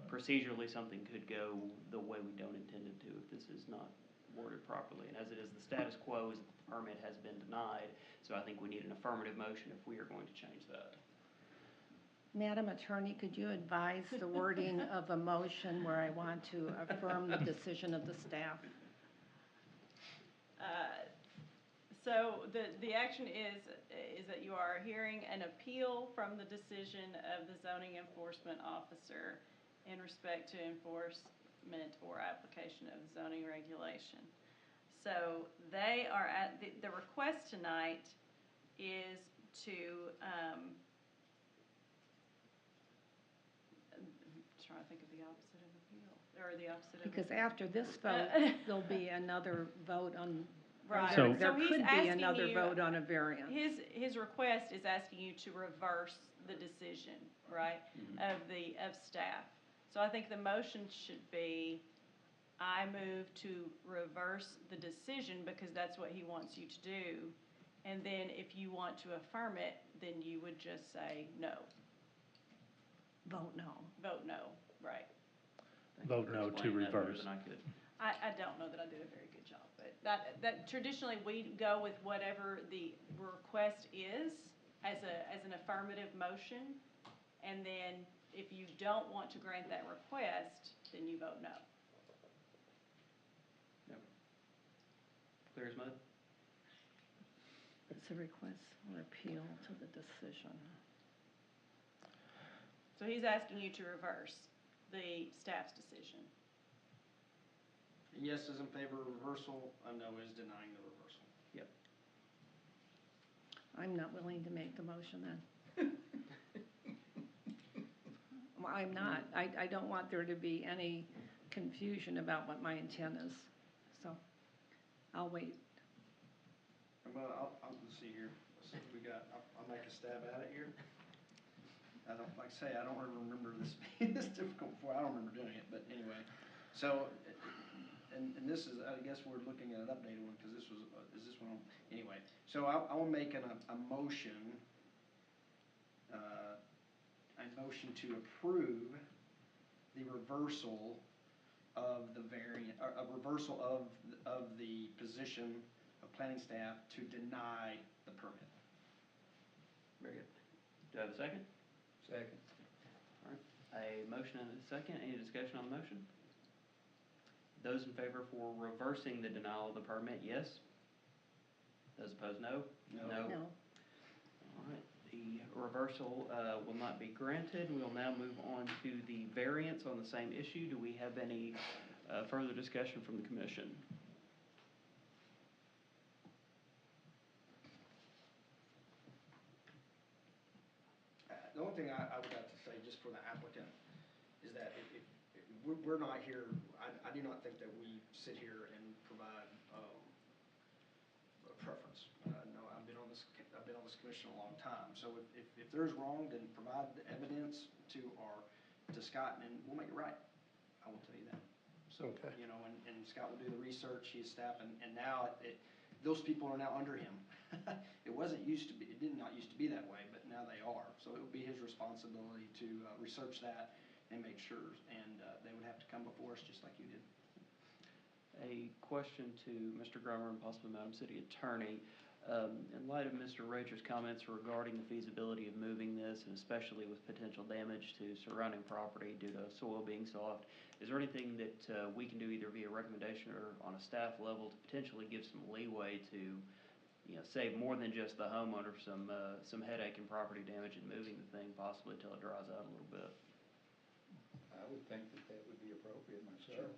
procedurally, something could go the way we don't intend it to if this is not worded properly. And as it is, the status quo is that the permit has been denied, so I think we need an affirmative motion if we are going to change that. Madam Attorney, could you advise the wording of a motion where I want to affirm the decision of the staff? So the action is that you are hearing an appeal from the decision of the zoning enforcement officer in respect to enforcement or application of zoning regulation. So they are at, the request tonight is to, I'm trying to think of the opposite of appeal, or the opposite of. Because after this vote, there'll be another vote on, Right. So- there he's could be asking another you- vote on a variance. His request is asking you to reverse the decision, right, of staff. So I think the motion should be, I move to reverse the decision because that's what he wants you to do. And then if you want to affirm it, then you would just say no, Vote no. vote no, right. Thank you Vote for no to explaining that better reverse. than I could. I don't know that I did a very good job, but that traditionally we go with whatever the request is as an affirmative motion. And then if you don't want to grant that request, then you vote no. Clear as mud? It's a request for appeal to the decision. So he's asking you to reverse the staff's decision. Yes is in favor of reversal, a no is denying the reversal. I'm not willing to make the motion then. Well, I'm not. I don't want there to be any confusion about what my intent is. So I'll wait. Well, let's see here. Let's see what we got. I'll make a stab at it here. I don't, like I say, I don't remember this being this difficult before. I don't remember doing it, but anyway. So, and this is, I guess we're looking at an updated one because this was, is this one on? Anyway, so I will make a motion, to approve the reversal of the variant, or a reversal of the position of planning staff to deny the permit. Very good. Do I have a second? Second. All right. A motion and a second. Any discussion on the motion? Those in favor for reversing the denial of the permit, yes. Those opposed, no. No. All right. The reversal will not be granted. We'll now move on to the variance on the same issue. Do we have any further discussion from the commission? The only thing I would have to say, just for the applicant, is that if we're not here, I do not think that we sit here and provide a preference. No, I've been on this commission a long time, so if there's wrong, then provide the evidence to Scott, and we'll make it right. I will tell you that. So, Okay. And Scott will do the research, his staff, and now those people are now under him. It did not used to be that way, but now they are. So it will be his responsibility to research that and make sure, and they would have to come before us just like you did. A question to Mr. Grummer and possibly Madam City Attorney. In light of Mr. Rocher's comments regarding the feasibility of moving this, and especially with potential damage to surrounding property due to soil being soft, is there anything that we can do either via recommendation or on a staff level to potentially give some leeway to save more than just the homeowner some headache and property damage and moving the thing possibly till it dries out a little bit? I would think that would be appropriate myself.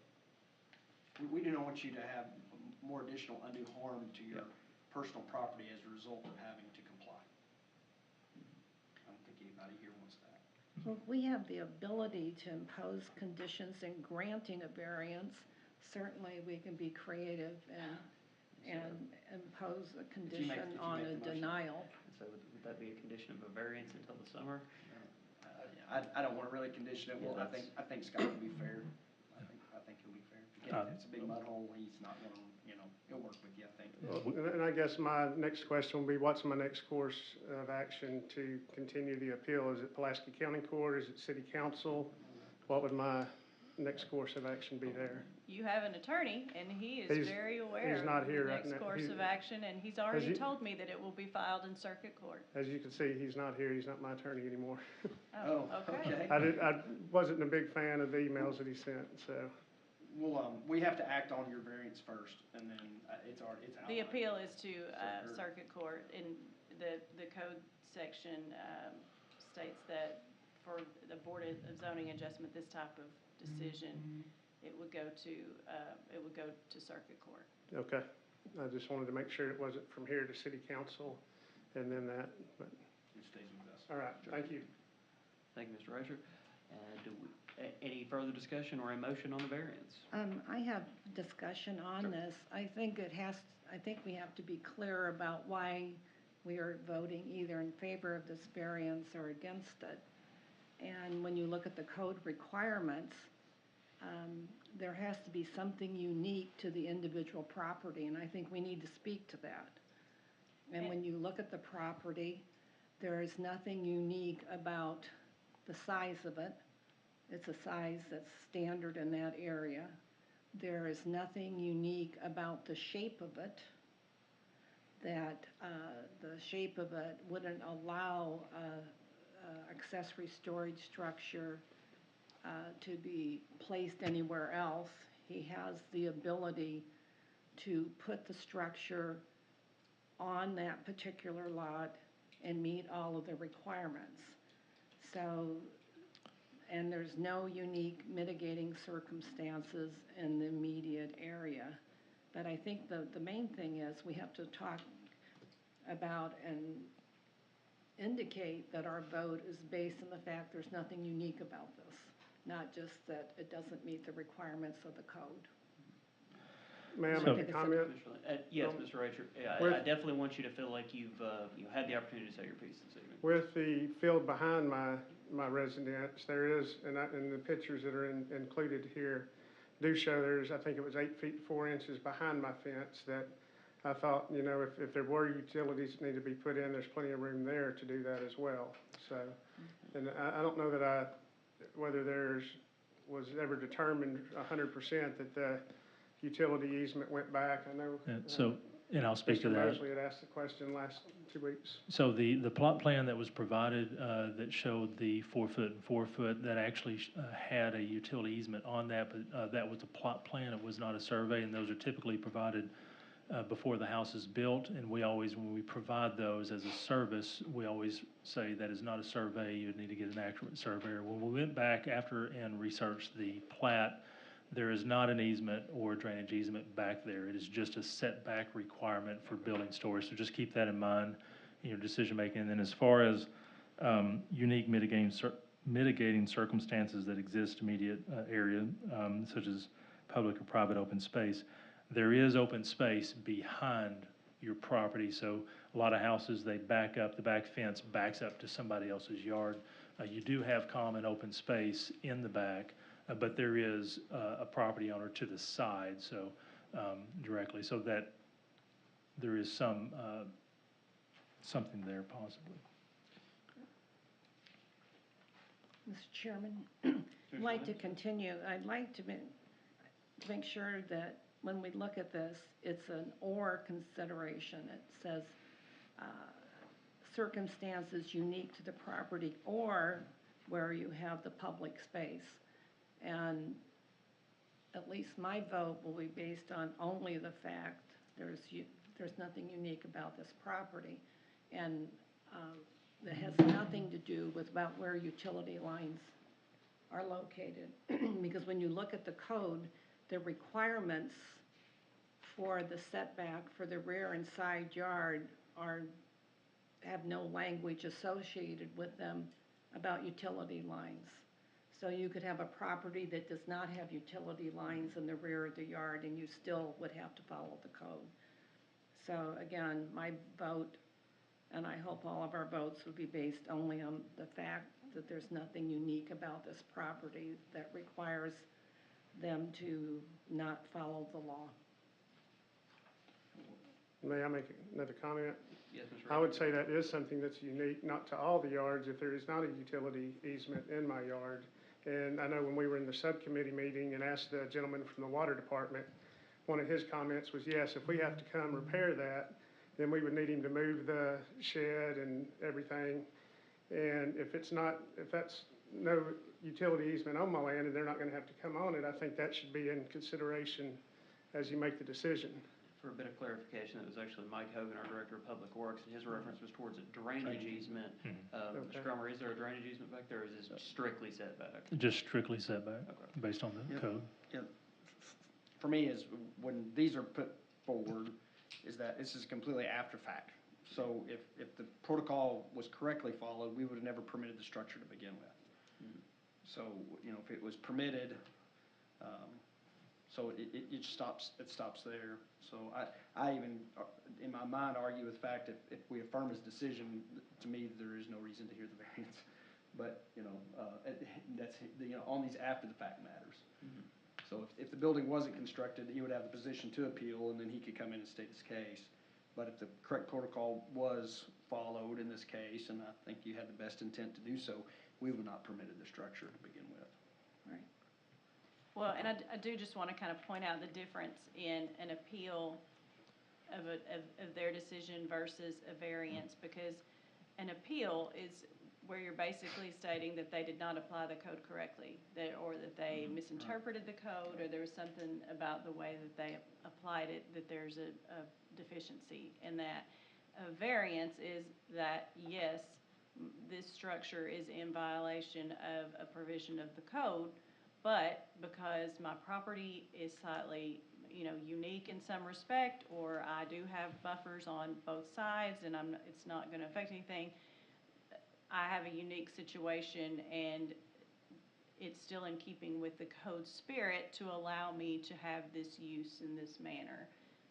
We do not want you to have more additional undue harm to your personal property as a result of having to comply. I don't think anybody here wants that. Well, we have the ability to impose conditions in granting a variance. Certainly, we can be creative and impose a condition on a denial. So would that be a condition of a variance until the summer? I don't wanna really condition it, well, Yeah, I think Scott will be fair. I think he'll be fair. Again, if it's a big mud hole, he's not gonna, he'll work with you, I think. Well, and I guess my next question will be, what's my next course of action to continue the appeal? Is it Pulaski County Court? Is it City Council? What would my next course of action be there? You have an attorney, and he is He's- very aware he's not of here the right next now. course He- of action, and he's already you- told me that it will be filed in circuit court. As you can see, he's not here. He's not my attorney anymore. Oh, okay. I wasn't a big fan of the emails that he sent, so. We have to act on your variance first, and then it's outlined. The appeal is to Circuit. circuit court, and the code section states that for the Board of Zoning Adjustment, this type of decision, it would go to circuit court. Okay, I just wanted to make sure it wasn't from here to city council and then that, but, It stays with us. all right, thank you. Thank you, Mr. Rasher. Any further discussion or a motion on the variance? I have discussion on this. I think we have to be clear about why we are voting either in favor of this variance or against it. And when you look at the code requirements, there has to be something unique to the individual property, and I think we need to speak to that. And when you look at the property, there is nothing unique about the size of it. It's a size that's standard in that area. There is nothing unique about the shape of it, that the shape of it wouldn't allow accessory storage structure to be placed anywhere else. He has the ability to put the structure on that particular lot and meet all of the requirements. So, and there's no unique mitigating circumstances in the immediate area. But I think the main thing is we have to talk about and indicate that our vote is based on the fact there's nothing unique about this, not just that it doesn't meet the requirements of the code. May I So- make a comment? Yes, Mr. Rasher. With- I definitely want you to feel like you've had the opportunity to say your piece this evening. With the field behind my residence, there is, and the pictures that are included here do show there's, I think it was 8 feet 4 inches behind my fence that I thought, if there were utilities that need to be put in, there's plenty of room there to do that as well. So, and I don't know that whether was ever determined 100% that the utility easement went back. I know. And I'll speak to Mr. that. Mosley had asked the question last 2 weeks. So the plot plan that was provided, that showed the 4 foot and 4 foot, that actually had a utility easement on that, but that was a plot plan, it was not a survey, and those are typically provided before the house is built, and we always, when we provide those as a service, we always say that is not a survey, you'd need to get an accurate surveyor. When we went back after and researched the plat, there is not an easement or a drainage easement back there. It is just a setback requirement for building storage. So just keep that in mind in your decision-making. And then as far as unique mitigating circumstances that exist immediate area, such as public or private open space, there is open space behind your property. So a lot of houses, they back up, the back fence backs up to somebody else's yard. You do have common open space in the back, but there is a property owner to the side, so directly, so that there is something there possibly. Mr. Chairman, I'd like to continue. I'd like to make sure that when we look at this, it's an or consideration. It says circumstances unique to the property or where you have the public space. And at least my vote will be based on only the fact there's nothing unique about this property. And it has nothing to do with about where utility lines are located. Because when you look at the code, the requirements for the setback for the rear and side yard have no language associated with them about utility lines. So you could have a property that does not have utility lines in the rear of the yard, and you still would have to follow the code. So again, my vote, and I hope all of our votes would be based only on the fact that there's nothing unique about this property that requires them to not follow the law. May I make another comment? Yes, Ms. I would say that is something that's unique, not to all the yards, if there is not a utility easement in my yard. And I know when we were in the subcommittee meeting and asked the gentleman from the water department, one of his comments was, yes, if we have to come repair that, then we would need him to move the shed and everything. And if that's no utility easement on my land and they're not gonna have to come on it, I think that should be in consideration as you make the decision. For a bit of clarification, it was actually Mike Hogan, our Director of Public Works, and his reference was towards a drainage easement. Okay. Mr. Cromer, is there a drainage easement back there, or is this strictly setback? Just strictly setback, Okay. based on the Yep. code. For me, is when these are put forward, is that this is completely after fact. So if the protocol was correctly followed, we would have never permitted the structure to begin with. So, you know, if it was permitted, so it stops there. So I even, in my mind, argue with the fact if we affirm his decision, to me, there is no reason to hear the variance. But, you know, that's, you know, on these after the fact matters. So if the building wasn't constructed, he would have the position to appeal, and then he could come in and state his case. But if the correct protocol was followed in this case, and I think you had the best intent to do so, we would not permitted the structure to begin with. Right. Well, and I do just want to kind of point out the difference in an appeal of their decision versus a variance, because an appeal is where you're basically stating that they did not apply the code correctly, or that they misinterpreted the code, or there was something about the way that they applied it, that there's a deficiency in that. A variance is that, yes, this structure is in violation of a provision of the code, but because my property is slightly, you know, unique in some respect, or I do have buffers on both sides and it's not gonna affect anything, I have a unique situation, and it's still in keeping with the code spirit to allow me to have this use in this manner.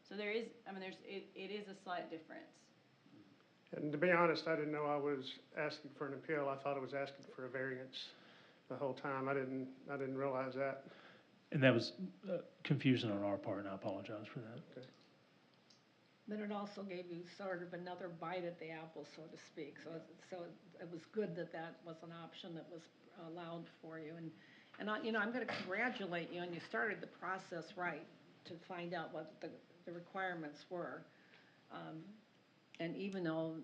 So there is, I mean, it is a slight difference. And to be honest, I didn't know I was asking for an appeal. I thought I was asking for a variance the whole time. I didn't realize that. And that was confusion on our part, and I apologize for that. Okay. But it also gave you sort of another bite at the apple, so to speak. So it was good that that was an option that was allowed for you. And you know, I'm going to congratulate you, and you started the process right to find out what the requirements were. And even though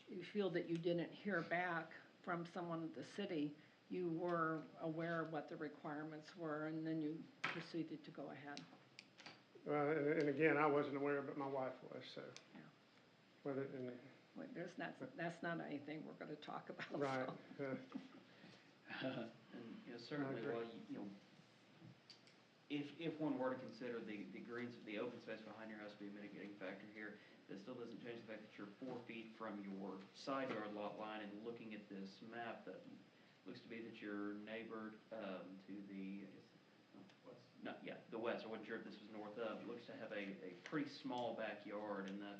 you feel that you didn't hear back from someone at the city, you were aware of what the requirements were, and then you proceeded to go ahead. And again, I wasn't aware, but my wife was, so. Yeah. Whether, and, Wait, that's not anything we're going to talk about. right. So. And, you know, certainly, well, you know, if one were to consider the greens, the open space behind your house to be a mitigating factor here, that still doesn't change the fact that you're 4 feet from your side yard lot line, and looking at this map, that looks to be that you're neighbored to the, the west. I wasn't sure if this was north of. It looks to have a pretty small backyard, and that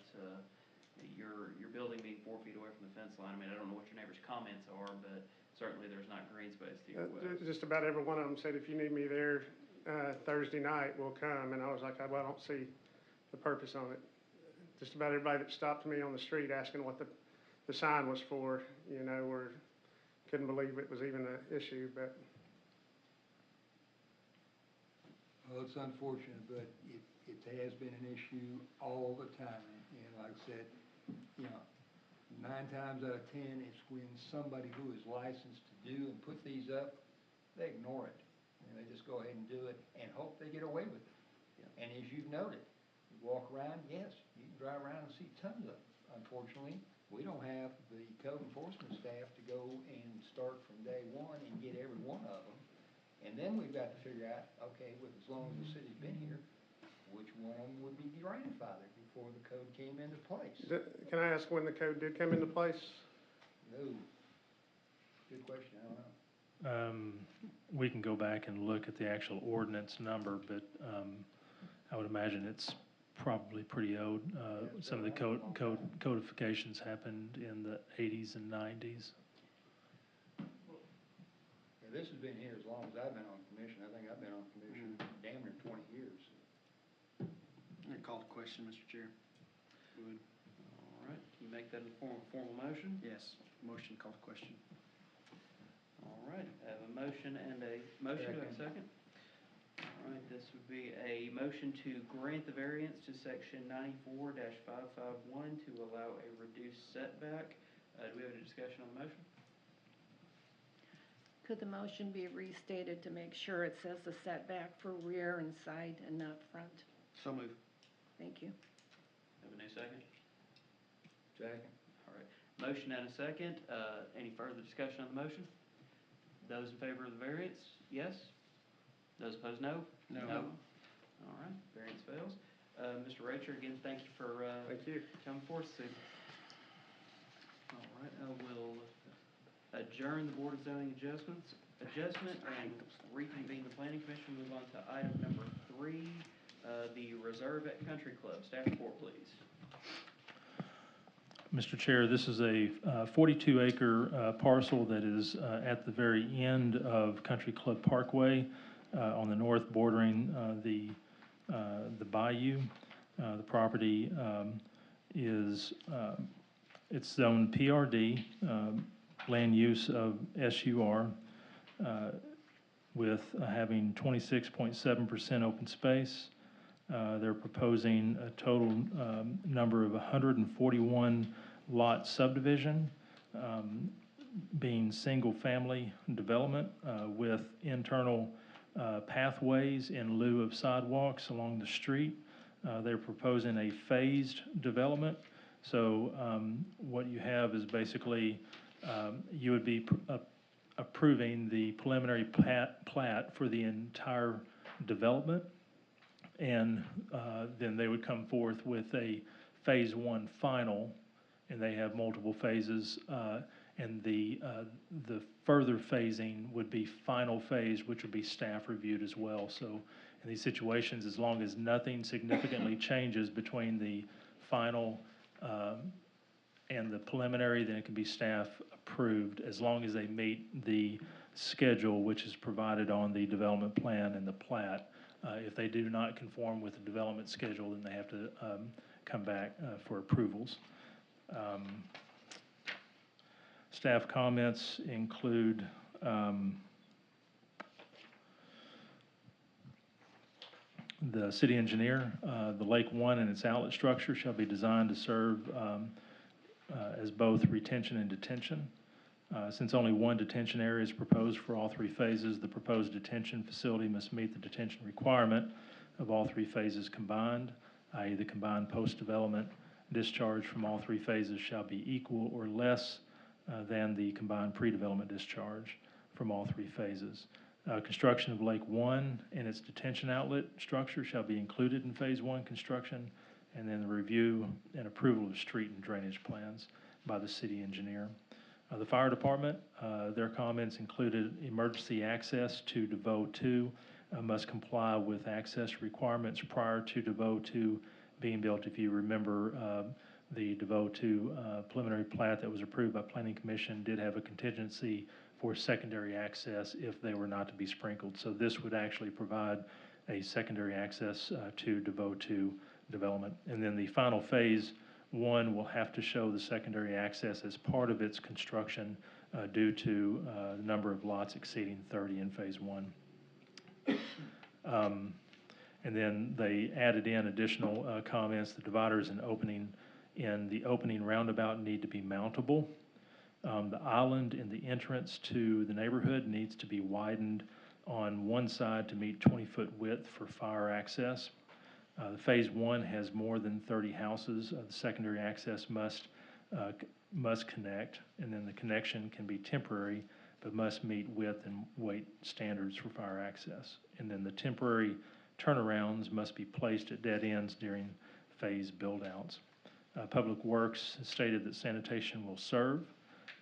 your building being 4 feet away from the fence line. I mean, I don't know what your neighbor's comments are, but certainly there's not green space to your west. Just about every one of them said, if you need me there Thursday night, we'll come. And I was like, well, I don't see the purpose on it. Just about everybody that stopped me on the street asking what the sign was for, you know, or couldn't believe it was even an issue, but. Well, it's unfortunate, but it has been an issue all the time. And like I said, you know, 9 times out of 10, it's when somebody who is licensed to do and put these up, they ignore it. And they just go ahead and do it and hope they get away with it. Yeah. And as you've noted, you walk around, yes, you can drive around and see tons of them. Unfortunately, we don't have the code enforcement staff to go and start from day one and get every one of them. And then we've got to figure out, okay, with as long as the city's been here, which one of them would be grandfathered before the code came into place? Can I ask when the code did come into place? No. Good question, I don't know. We can go back and look at the actual ordinance number, but I would imagine it's probably pretty old. Some of the codifications happened in the 80s and 90s. This has been here as long as I've been on commission. I think I've been on commission damn near 20 years. I call the question, Mr. Chair. Would, all right, can you make that in the form of a formal motion? Yes, motion, call the question. All right, I have a motion and a motion, do I have a second? All right, this would be a motion to grant the variance to section 94-551 to allow a reduced setback. Do we have any discussion on the motion? Could the motion be restated to make sure it says the setback for rear and side and not front? So move. Thank you. Have a new second? Second. All right, motion and a second. Any further discussion on the motion? Those in favor of the variance, yes? Those opposed, no? No. All right, variance fails. Mr. Racher, again, thank you for Thank you. coming forth this evening. All right, I will adjourn the Board of Zoning Adjustment and reconvene the Planning Commission. Move on to item number 3, the Reserve at Country Club. Staff report, please. Mr. Chair, this is a 42-acre parcel that is at the very end of Country Club Parkway on the north bordering the bayou. The property is, it's zoned PRD, land use of SUR, with having 26.7% open space. They're proposing a total number of 141 lot subdivision, being single-family development with internal pathways in lieu of sidewalks along the street. They're proposing a phased development. So what you have is basically you would be approving the preliminary plat for the entire development, and then they would come forth with a phase 1 final, and they have multiple phases, and the further phasing would be final phase, which would be staff reviewed as well. So in these situations, as long as nothing significantly changes between the final and the preliminary, then it can be staff approved, as long as they meet the schedule which is provided on the development plan and the plat. If they do not conform with the development schedule, then they have to come back for approvals. Staff comments include the city engineer. The Lake 1 and its outlet structure shall be designed to serve as both retention and detention. Since only one detention area is proposed for all 3 phases, the proposed detention facility must meet the detention requirement of all 3 phases combined, i.e. the combined post-development discharge from all 3 phases shall be equal or less than the combined pre-development discharge from all 3 phases. Construction of Lake 1 and its detention outlet structure shall be included in phase 1 construction, and then the review and approval of street and drainage plans by the city engineer. The fire department, their comments included emergency access to DeVoe 2 must comply with access requirements prior to DeVoe 2 being built. If you remember, the DeVoe 2 preliminary plat that was approved by Planning Commission did have a contingency for secondary access if they were not to be sprinkled. So this would actually provide a secondary access to DeVoe 2 development. And then the final phase 1 will have to show the secondary access as part of its construction due to the number of lots exceeding 30 in phase 1. And then they added in additional comments. The dividers and opening in the opening roundabout need to be mountable. The island in the entrance to the neighborhood needs to be widened on one side to meet 20-foot width for fire access. The phase 1 has more than 30 houses. The secondary access must connect, and then the connection can be temporary, but must meet width and weight standards for fire access. And then the temporary turnarounds must be placed at dead ends during phase build-outs. Public Works has stated that sanitation will serve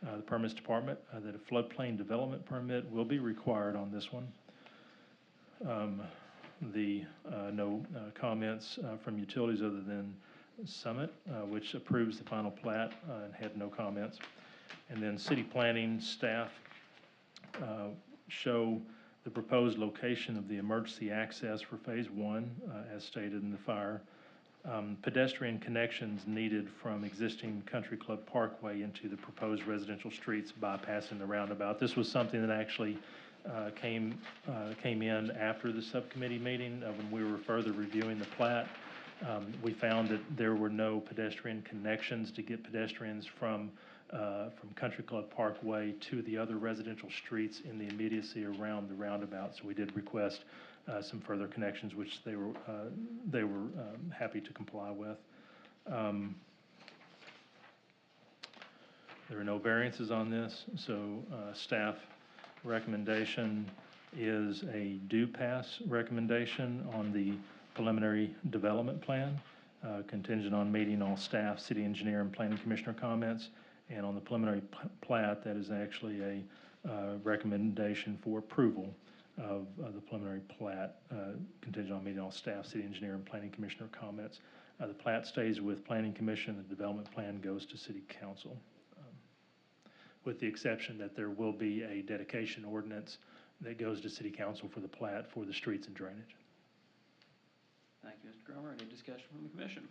the permits department, that a floodplain development permit will be required on this one. No comments from utilities other than Summit, which approves the final plat and had no comments. And then city planning staff show the proposed location of the emergency access for Phase 1, as stated in the fire. Pedestrian connections needed from existing Country Club Parkway into the proposed residential streets bypassing the roundabout. This was something that actually came in after the subcommittee meeting when we were further reviewing the plat. We found that there were no pedestrian connections to get pedestrians from Country Club Parkway to the other residential streets in the immediacy around the roundabout. So we did request some further connections, which they were happy to comply with. There are no variances on this, so staff recommendation is a do pass recommendation on the preliminary development plan, contingent on meeting all staff, city engineer, and planning commissioner comments. And on the preliminary plat, that is actually a recommendation for approval of the preliminary plat, contingent on meeting all staff, city engineer, and planning commissioner comments. The plat stays with planning commission, the development plan goes to city council, with the exception that there will be a dedication ordinance that goes to city council for the plat for the streets and drainage. Thank you, Mr. Cromer. Any discussion from the commission?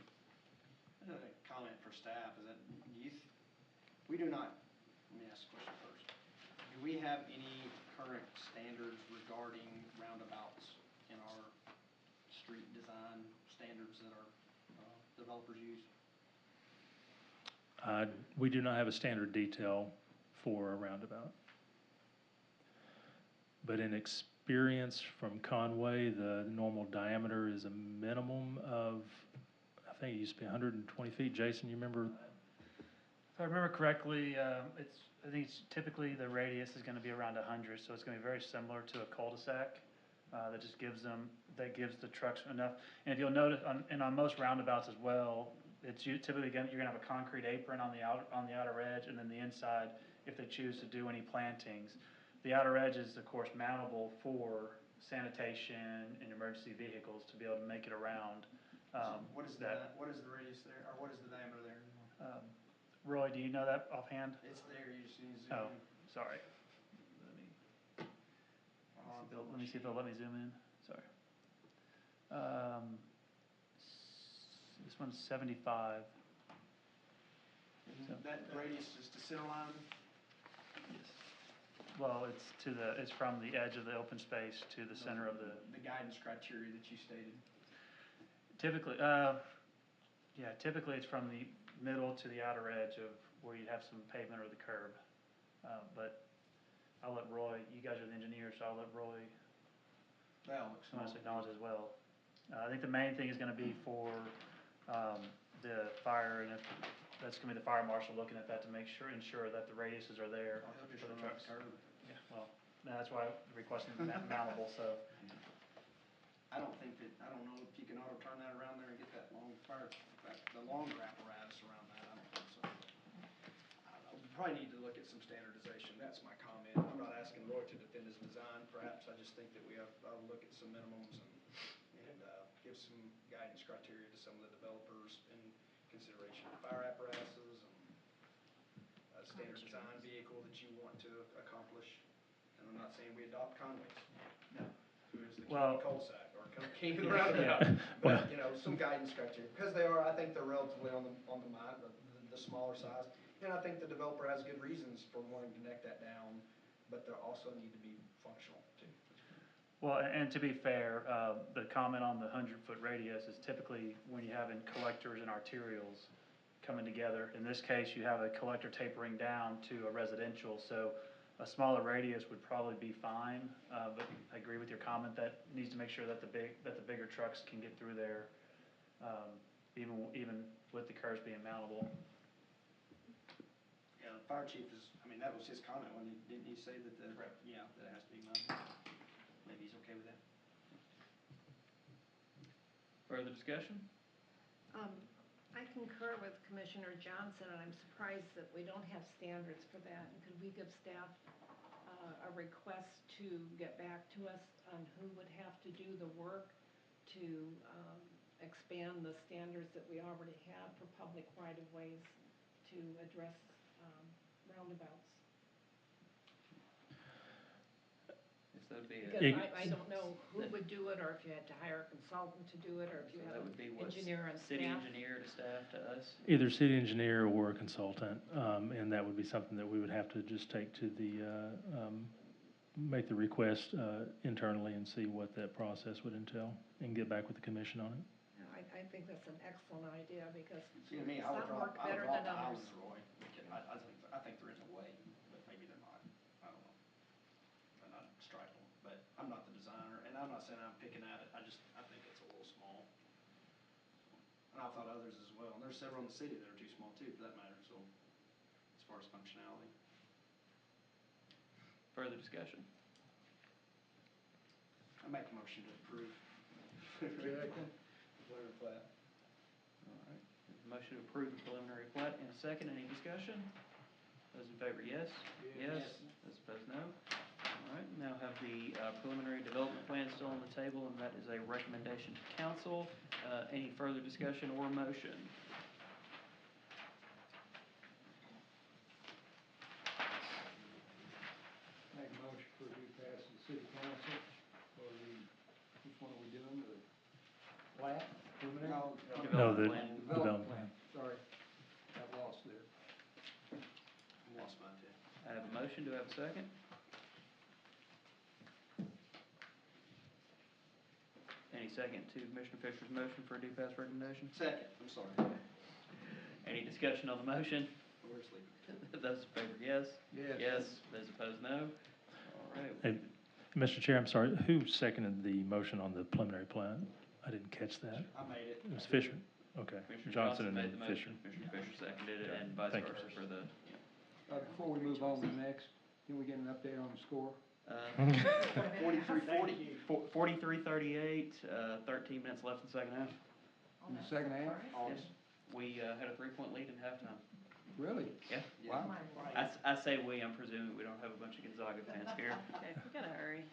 Another comment for staff is that we do not, let me ask the question first. Do we have any current standards regarding roundabouts in our street design standards that our developers use? We do not have a standard detail for a roundabout. But in experience from Conway, the normal diameter is a minimum of, I think it used to be 120 feet. Jason, you remember? If I remember correctly, I think it's typically the radius is gonna be around 100, so it's gonna be very similar to a cul-de-sac. That just gives the trucks enough. And if you'll notice, on most roundabouts as well, it's typically you're gonna have a concrete apron on the outer edge, and then the inside, if they choose to do any plantings. The outer edge is, of course, mountable for sanitation and emergency vehicles to be able to make it around. What is the radius there, or what is the diameter there? Roy, do you know that offhand? It's there, you just need to zoom in. Sorry. Let me see if they'll let me zoom in. Sorry. This one's 75. So, that radius is to center line? yes. Well, it's from the edge of the open space to the center of the guidance criteria that you stated. Typically, typically it's from the middle to the outer edge of where you have some pavement or the curb. But I'll let Roy, you guys are the engineers, so I'll let Roy acknowledge as well. I think the main thing is gonna be for the fire, and if that's gonna be the fire marshal looking at that to ensure that the radiuses are there for the trucks. Yeah, well, that's why I'm requesting mountable, so. I don't know if you can auto turn that around there and get that long the longer apparatus around that, I don't think so. I don't know, we probably need to look at some standardization, that's my comment. I'm not asking Roy to defend his design, perhaps, I just think that we have to look at some minimums and give some guidance criteria to some of the developers in consideration of fire apparatuses and a standard design vehicle that you want to accomplish. And I'm not saying we adopt Conway's. No. Who is the king Well, of cul-de-sac or king of the roundabout. But, some guidance criteria, because I think they're relatively on the smaller size. And I think the developer has good reasons for wanting to neck that down, but they also need to be functional too. Well, and to be fair, the comment on the 100-foot radius is typically when you have in collectors and arterials coming together. In this case, you have a collector tapering down to a residential, so a smaller radius would probably be fine. But I agree with your comment that needs to make sure that the bigger trucks can get through there, even with the curves being mountable. Yeah, the fire chief that was his comment when didn't he say that that it has to be mounted? Maybe he's okay with that. Further discussion? I concur with Commissioner Johnson, and I'm surprised that we don't have standards for that. And could we give staff a request to get back to us on who would have to do the work to expand the standards that we already have for public right-of-ways to address roundabouts? that'd be Because it. I don't know who would do it, or if you had to hire a consultant to do it, or if you So had that an would be what, engineer on city staff. engineer to staff to us? Either city engineer or a consultant, and that would be something that we would have to just take to the, make the request internally and see what that process would entail, and get back with the commission on it. No, I think that's an excellent idea, because See, to me, I would some drop, work I would better drop than the others. islands, Roy. I think there is a way, but maybe they're not. I don't know. But not stripe them, but I'm not the designer, and I'm not saying I'm picking at it, I think it's a little small. And I've thought others as well, and there's several in the city that are too small too, for that matter, so, as far as functionality. Further discussion? I make a motion to approve. Preliminary plat. All right, there's a motion to approve the preliminary plat in a second. Any discussion? Those in favor, yes? Yes. Those opposed, no. All right, now have the preliminary development plan still on the table, and that is a recommendation to council. Any further discussion or motion? Make a motion for you pass the city council, or the, which one are we doing, the plat? Preliminary? No, No, the Development plan. development plan. Sorry, got lost there. I lost mine too. I have a motion. Do I have a second? Any second to Commissioner Fisher's motion for a do pass recommendation? Second, I'm sorry. Any discussion on the motion? We're sleeping. Those in favor, yes? Yes. Yes. Those opposed, no. All right. Hey, Mr. Chair, I'm sorry, who seconded the motion on the preliminary plan? I didn't catch that. I made it. It was Fisher? Okay. Commissioner Johnson and made then the Fisher. motion. Commissioner Fisher seconded it, Okay. and vice Thank you. versa for the, Before we move on to the next, can we get an update on the score? 43-40. 43-38, 13 minutes left in the second half. In the second half? Yes. We had a 3-point lead in halftime. Really? Yeah. Wow. I say we, I'm presuming we don't have a bunch of Gonzaga fans here. Okay, we gotta hurry.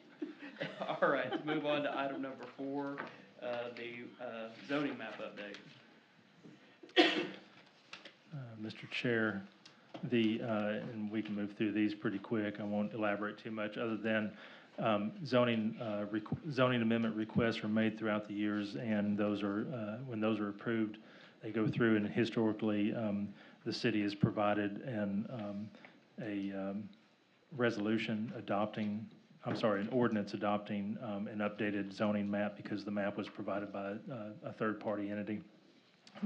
All right, let's move on to item number 4, the zoning map update. Mr. Chair, and we can move through these pretty quick. I won't elaborate too much, other than zoning amendment requests are made throughout the years, and those are, when those are approved, they go through, and historically, the city has provided an ordinance adopting an updated zoning map, because the map was provided by a third-party entity.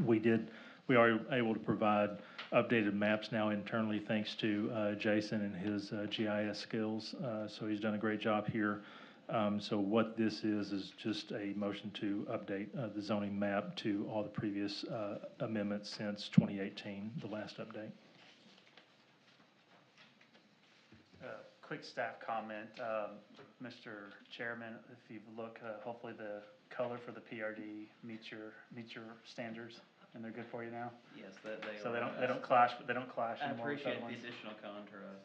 We are able to provide updated maps now internally, thanks to Jason and his GIS skills. So he's done a great job here. So what this is just a motion to update the zoning map to all the previous amendments since 2018, the last update. Quick staff comment, Mr. Chairman, if you look, hopefully the color for the PRD meets your standards, and they're good for you now? Yes, they are. So they don't clash I anymore with other appreciate the ones? additional contrast.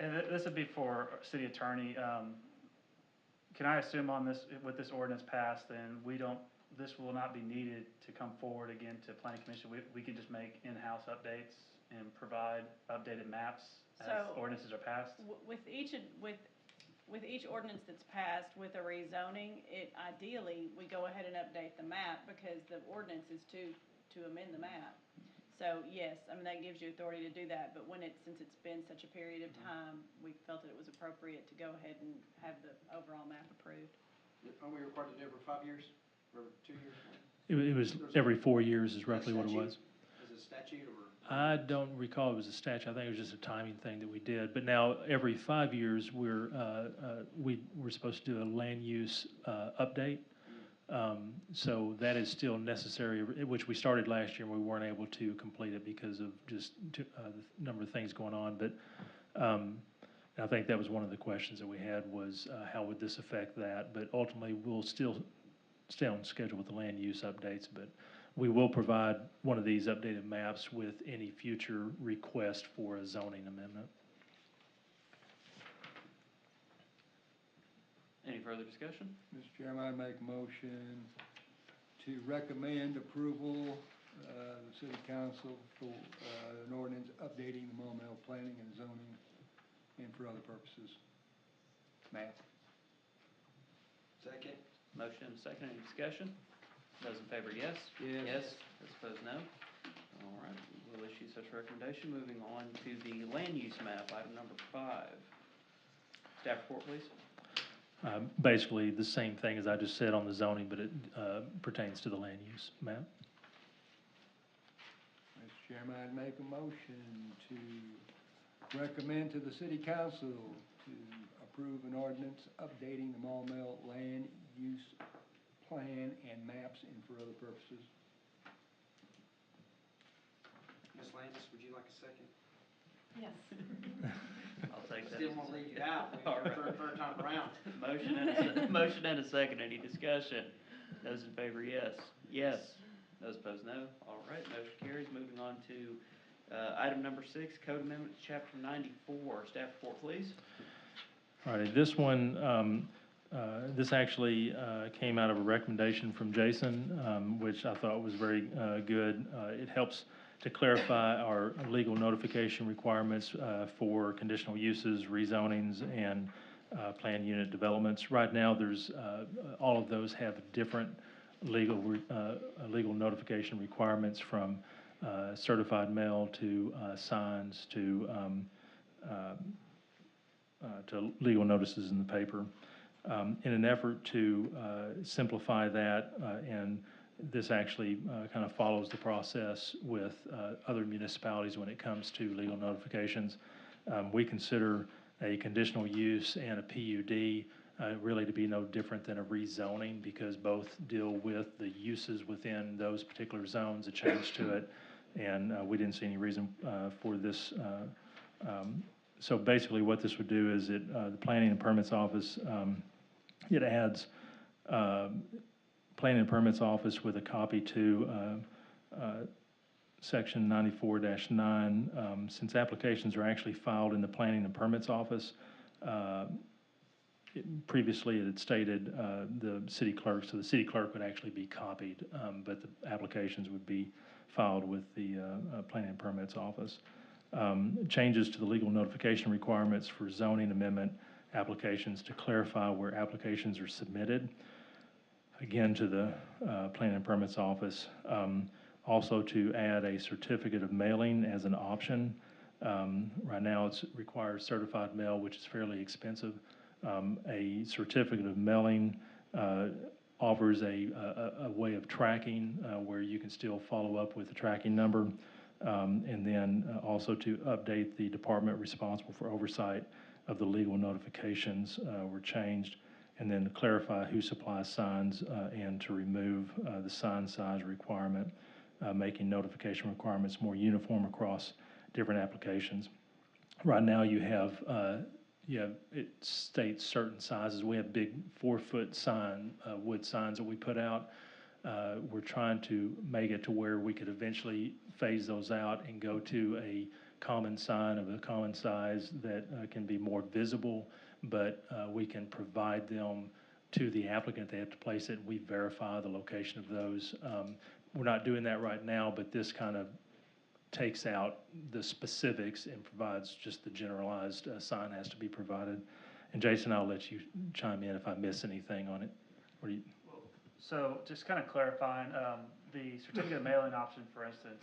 And this would be for city attorney. Can I assume on this, with this ordinance passed, then this will not be needed to come forward again to planning commission? We can just make in-house updates and provide updated maps as So- ordinances are passed? With each ordinance that's passed with a rezoning, ideally, we go ahead and update the map, because the ordinance is to amend the map. So, yes, I mean, that gives you authority to do that, but since it's been such a period of time, we felt that it was appropriate to go ahead and have the overall map approved. Are we required to do it every 5 years, or 2 years? It was every 4 years is roughly what it was. Is it statute or? I don't recall it was a statute. I think it was just a timing thing that we did. But now, every 5 years, we're supposed to do a land use update. So that is still necessary, which we started last year, and we weren't able to complete it because of just the number of things going on. But I think that was one of the questions that we had was, how would this affect that? But ultimately, we'll still stay on schedule with the land use updates, but we will provide one of these updated maps with any future request for a zoning amendment. Any further discussion? Mr. Chairman, I make a motion to recommend approval the city council for, an ordinance updating the Maumelle planning and zoning and for other purposes. Matt? Second. Motion and a second, any discussion? Those in favor, yes? Yes. Yes, those opposed, no. All right, we'll issue such recommendation. Moving on to the land use map, item number 5. Staff report, please. Basically, the same thing as I just said on the zoning, but it pertains to the land use map. Mr. Chairman, I'd make a motion to recommend to the city council to approve an ordinance updating the Maumelle land use plan and maps and for other purposes. Ms. Landis, would you like a second? Yes. I'll take that. Still want to leave you out, All right. third time around. Motion and a second, any discussion? Those in favor, yes? Yes. Those opposed, no. All right, motion carries. Moving on to item number 6, Code Amendment to Chapter 94. Staff report, please. All right, this one, this actually came out of a recommendation from Jason, which I thought was very good. It helps to clarify our legal notification requirements for conditional uses, rezonings, and planned unit developments. Right now, there's all of those have different legal notification requirements, from certified mail to signs to legal notices in the paper. In an effort to simplify that, and this actually kind of follows the process with other municipalities when it comes to legal notifications. We consider a conditional use and a PUD really to be no different than a rezoning, because both deal with the uses within those particular zones, a change to it, and we didn't see any reason for this. So basically what this would do is the Planning and Permits Office, it adds Planning and Permits Office with a copy to Section 94-9. Since applications are actually filed in the Planning and Permits Office, previously it had stated the city clerk, so the city clerk would actually be copied, but the applications would be filed with the Planning and Permits Office. Changes to the legal notification requirements for zoning amendment applications to clarify where applications are submitted, again to the Planning and Permits Office. Also to add a certificate of mailing as an option. Right now it requires certified mail, which is fairly expensive. A certificate of mailing offers a way of tracking where you can still follow up with the tracking number. And then also to update the department responsible for oversight of the legal notifications were changed, and then to clarify who supplies signs and to remove the sign size requirement, making notification requirements more uniform across different applications. Right now you have it states certain sizes. We have big 4-foot sign, wood signs that we put out. We're trying to make it to where we could eventually phase those out and go to a common sign of a common size that can be more visible, but we can provide them to the applicant. They have to place it, and we verify the location of those. We're not doing that right now, but this kind of takes out the specifics and provides just the generalized sign has to be provided. And Jason, I'll let you chime in if I miss anything on it. Or you, So just kind of clarifying, the certificate of mailing option, for instance,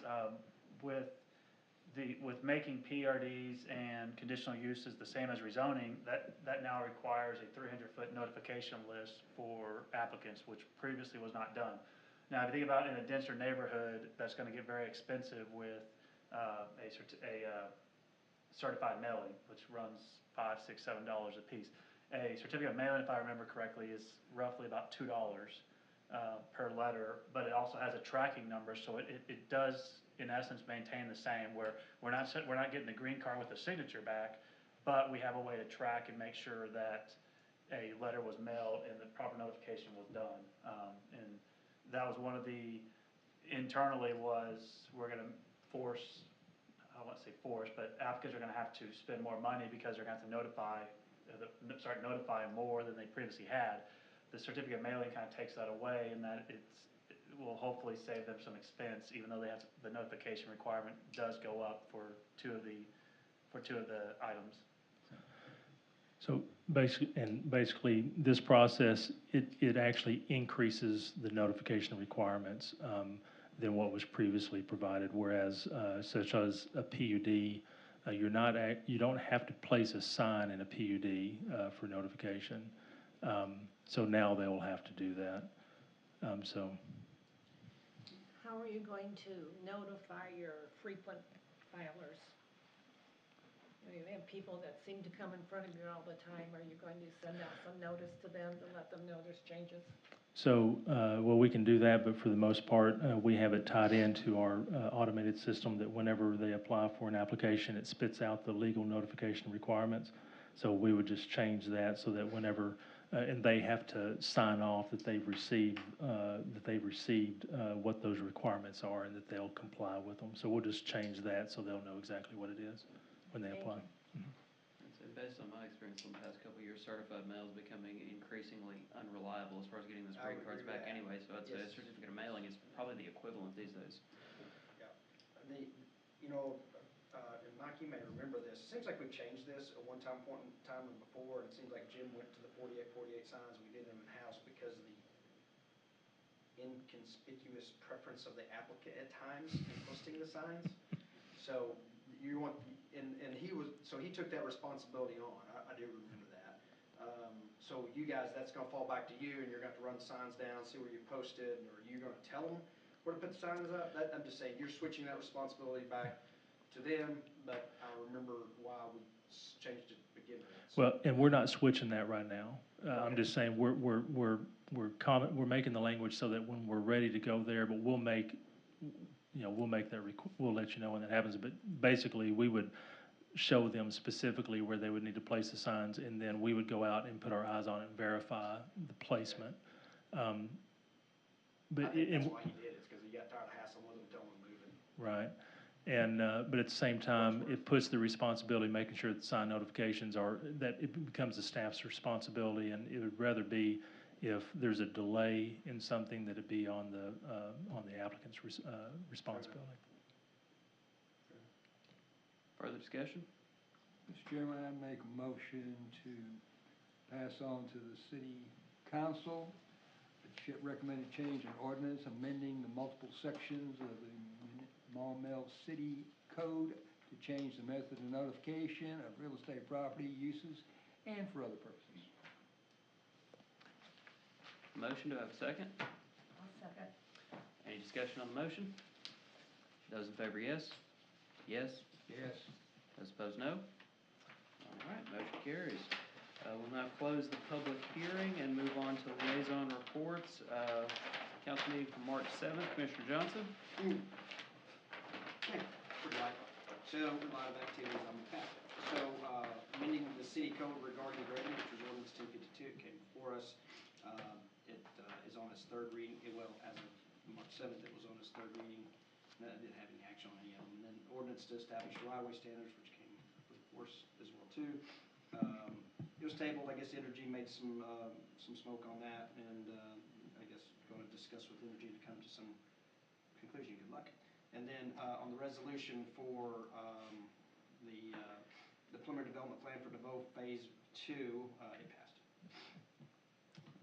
with making PRDs and conditional uses the same as rezoning, that now requires a 300-foot notification list for applicants, which previously was not done. Now, if you think about in a denser neighborhood, that's going to get very expensive with a certified mailing, which runs $5, $6, $7 a piece. A certificate of mailing, if I remember correctly, is roughly about $2 per letter, but it also has a tracking number, so it does, in essence, maintain the same, where we're not getting the green card with the signature back, but we have a way to track and make sure that a letter was mailed and the proper notification was done. And that was one of the, internally was, we're going to force, I don't want to say force, but applicants are going to have to spend more money because they're going to have to start notifying more than they previously had. The certificate of mailing kind of takes that away, and that will hopefully save them some expense, even though they have, the notification requirement does go up for two of the items. So basically, this process, it actually increases the notification requirements than what was previously provided, whereas such as a PUD, you don't have to place a sign in a PUD for notification. So now they will have to do that. So How are you going to notify your frequent filers? You have people that seem to come in front of you all the time. Are you going to send out some notice to them to let them know there's changes? So, well, we can do that, but for the most part, we have it tied into our automated system that whenever they apply for an application, it spits out the legal notification requirements. So we would just change that so that whenever, and they have to sign off that they've received what those requirements are and that they'll comply with them. So we'll just change that so they'll know exactly what it is when they apply. And so based on my experience in the past couple of years, certified mail is becoming increasingly unreliable as far as getting those I would greeting cards agree with back that. anyway, so I'd say a Yes. certificate of mailing is probably the equivalent these days. And Mike, you may remember this, it seems like we've changed this at one point in time and before, and it seems like Jim went to the 48 signs, we did them in-house because of the inconspicuous preference of the applicant at times in posting the signs. So you want, so he took that responsibility on, I do remember that. So you guys, that's gonna fall back to you, and you're gonna have to run the signs down, see where you posted, or are you gonna tell them where to put the signs up? I'm just saying, you're switching that responsibility back to them, but I remember why we changed it to begin with. So- Well, and we're not switching that right now. I'm just saying, we're making the language so that when we're ready to go there, but we'll let you know when that happens. But basically, we would show them specifically where they would need to place the signs, and then we would go out and put our eyes on it and verify the placement. I think that's why you did it, because you got tired of hassling with them, telling them to move it. Right. And, but at the same time, it puts the responsibility, making sure that sign notifications that it becomes the staff's responsibility, and it would rather be if there's a delay in something, that it be on the applicant's responsibility. Further discussion? Mr. Chairman, I make a motion to pass on to the city council the recommended change in ordinance amending the multiple sections of the Maumelle City Code to change the method of notification of real estate property uses and for other purposes. Motion, do I have a second? I'll second. Any discussion on the motion? Those in favor, yes? Yes? Yes. Those opposed, no? All right, motion carries. We'll now close the public hearing and move on to liaison reports. Council meeting from March 7th, Commissioner Johnson. Pretty light. So, a lot of activities on the path. So, amending the city code regarding grading, which was ordinance 1052, came before us. It is on its third reading. Well, as of March 7th, it was on its third reading. No, it didn't have any action on any of them. And then ordinance to establish right-of-way standards, which came before us as well, too. It was tabled. I guess Energy made some smoke on that, and I guess going to discuss with Energy to come to some conclusion. Good luck. And then on the resolution for the preliminary development plan for DeVoe Phase 2, it passed.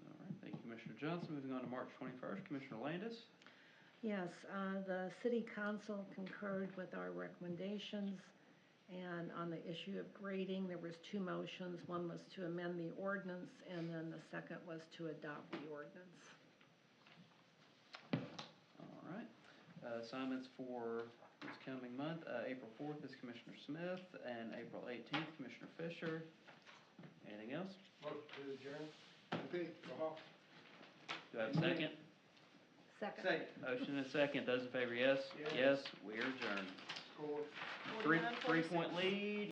All right, thank you, Commissioner Johnson. Moving on to March 21st, Commissioner Landis. Yes, the city council concurred with our recommendations, and on the issue of grading, there was two motions. One was to amend the ordinance, and then the second was to adopt the ordinance. All right. Assignments for this coming month, April 4th is Commissioner Smith, and April 18th, Commissioner Fisher. Anything else? Motion to adjourn. Okay, go home. Do I have a second? Second. Motion and a second. Those in favor, yes? Yes. Yes, we are adjourned. Score. 3-point lead.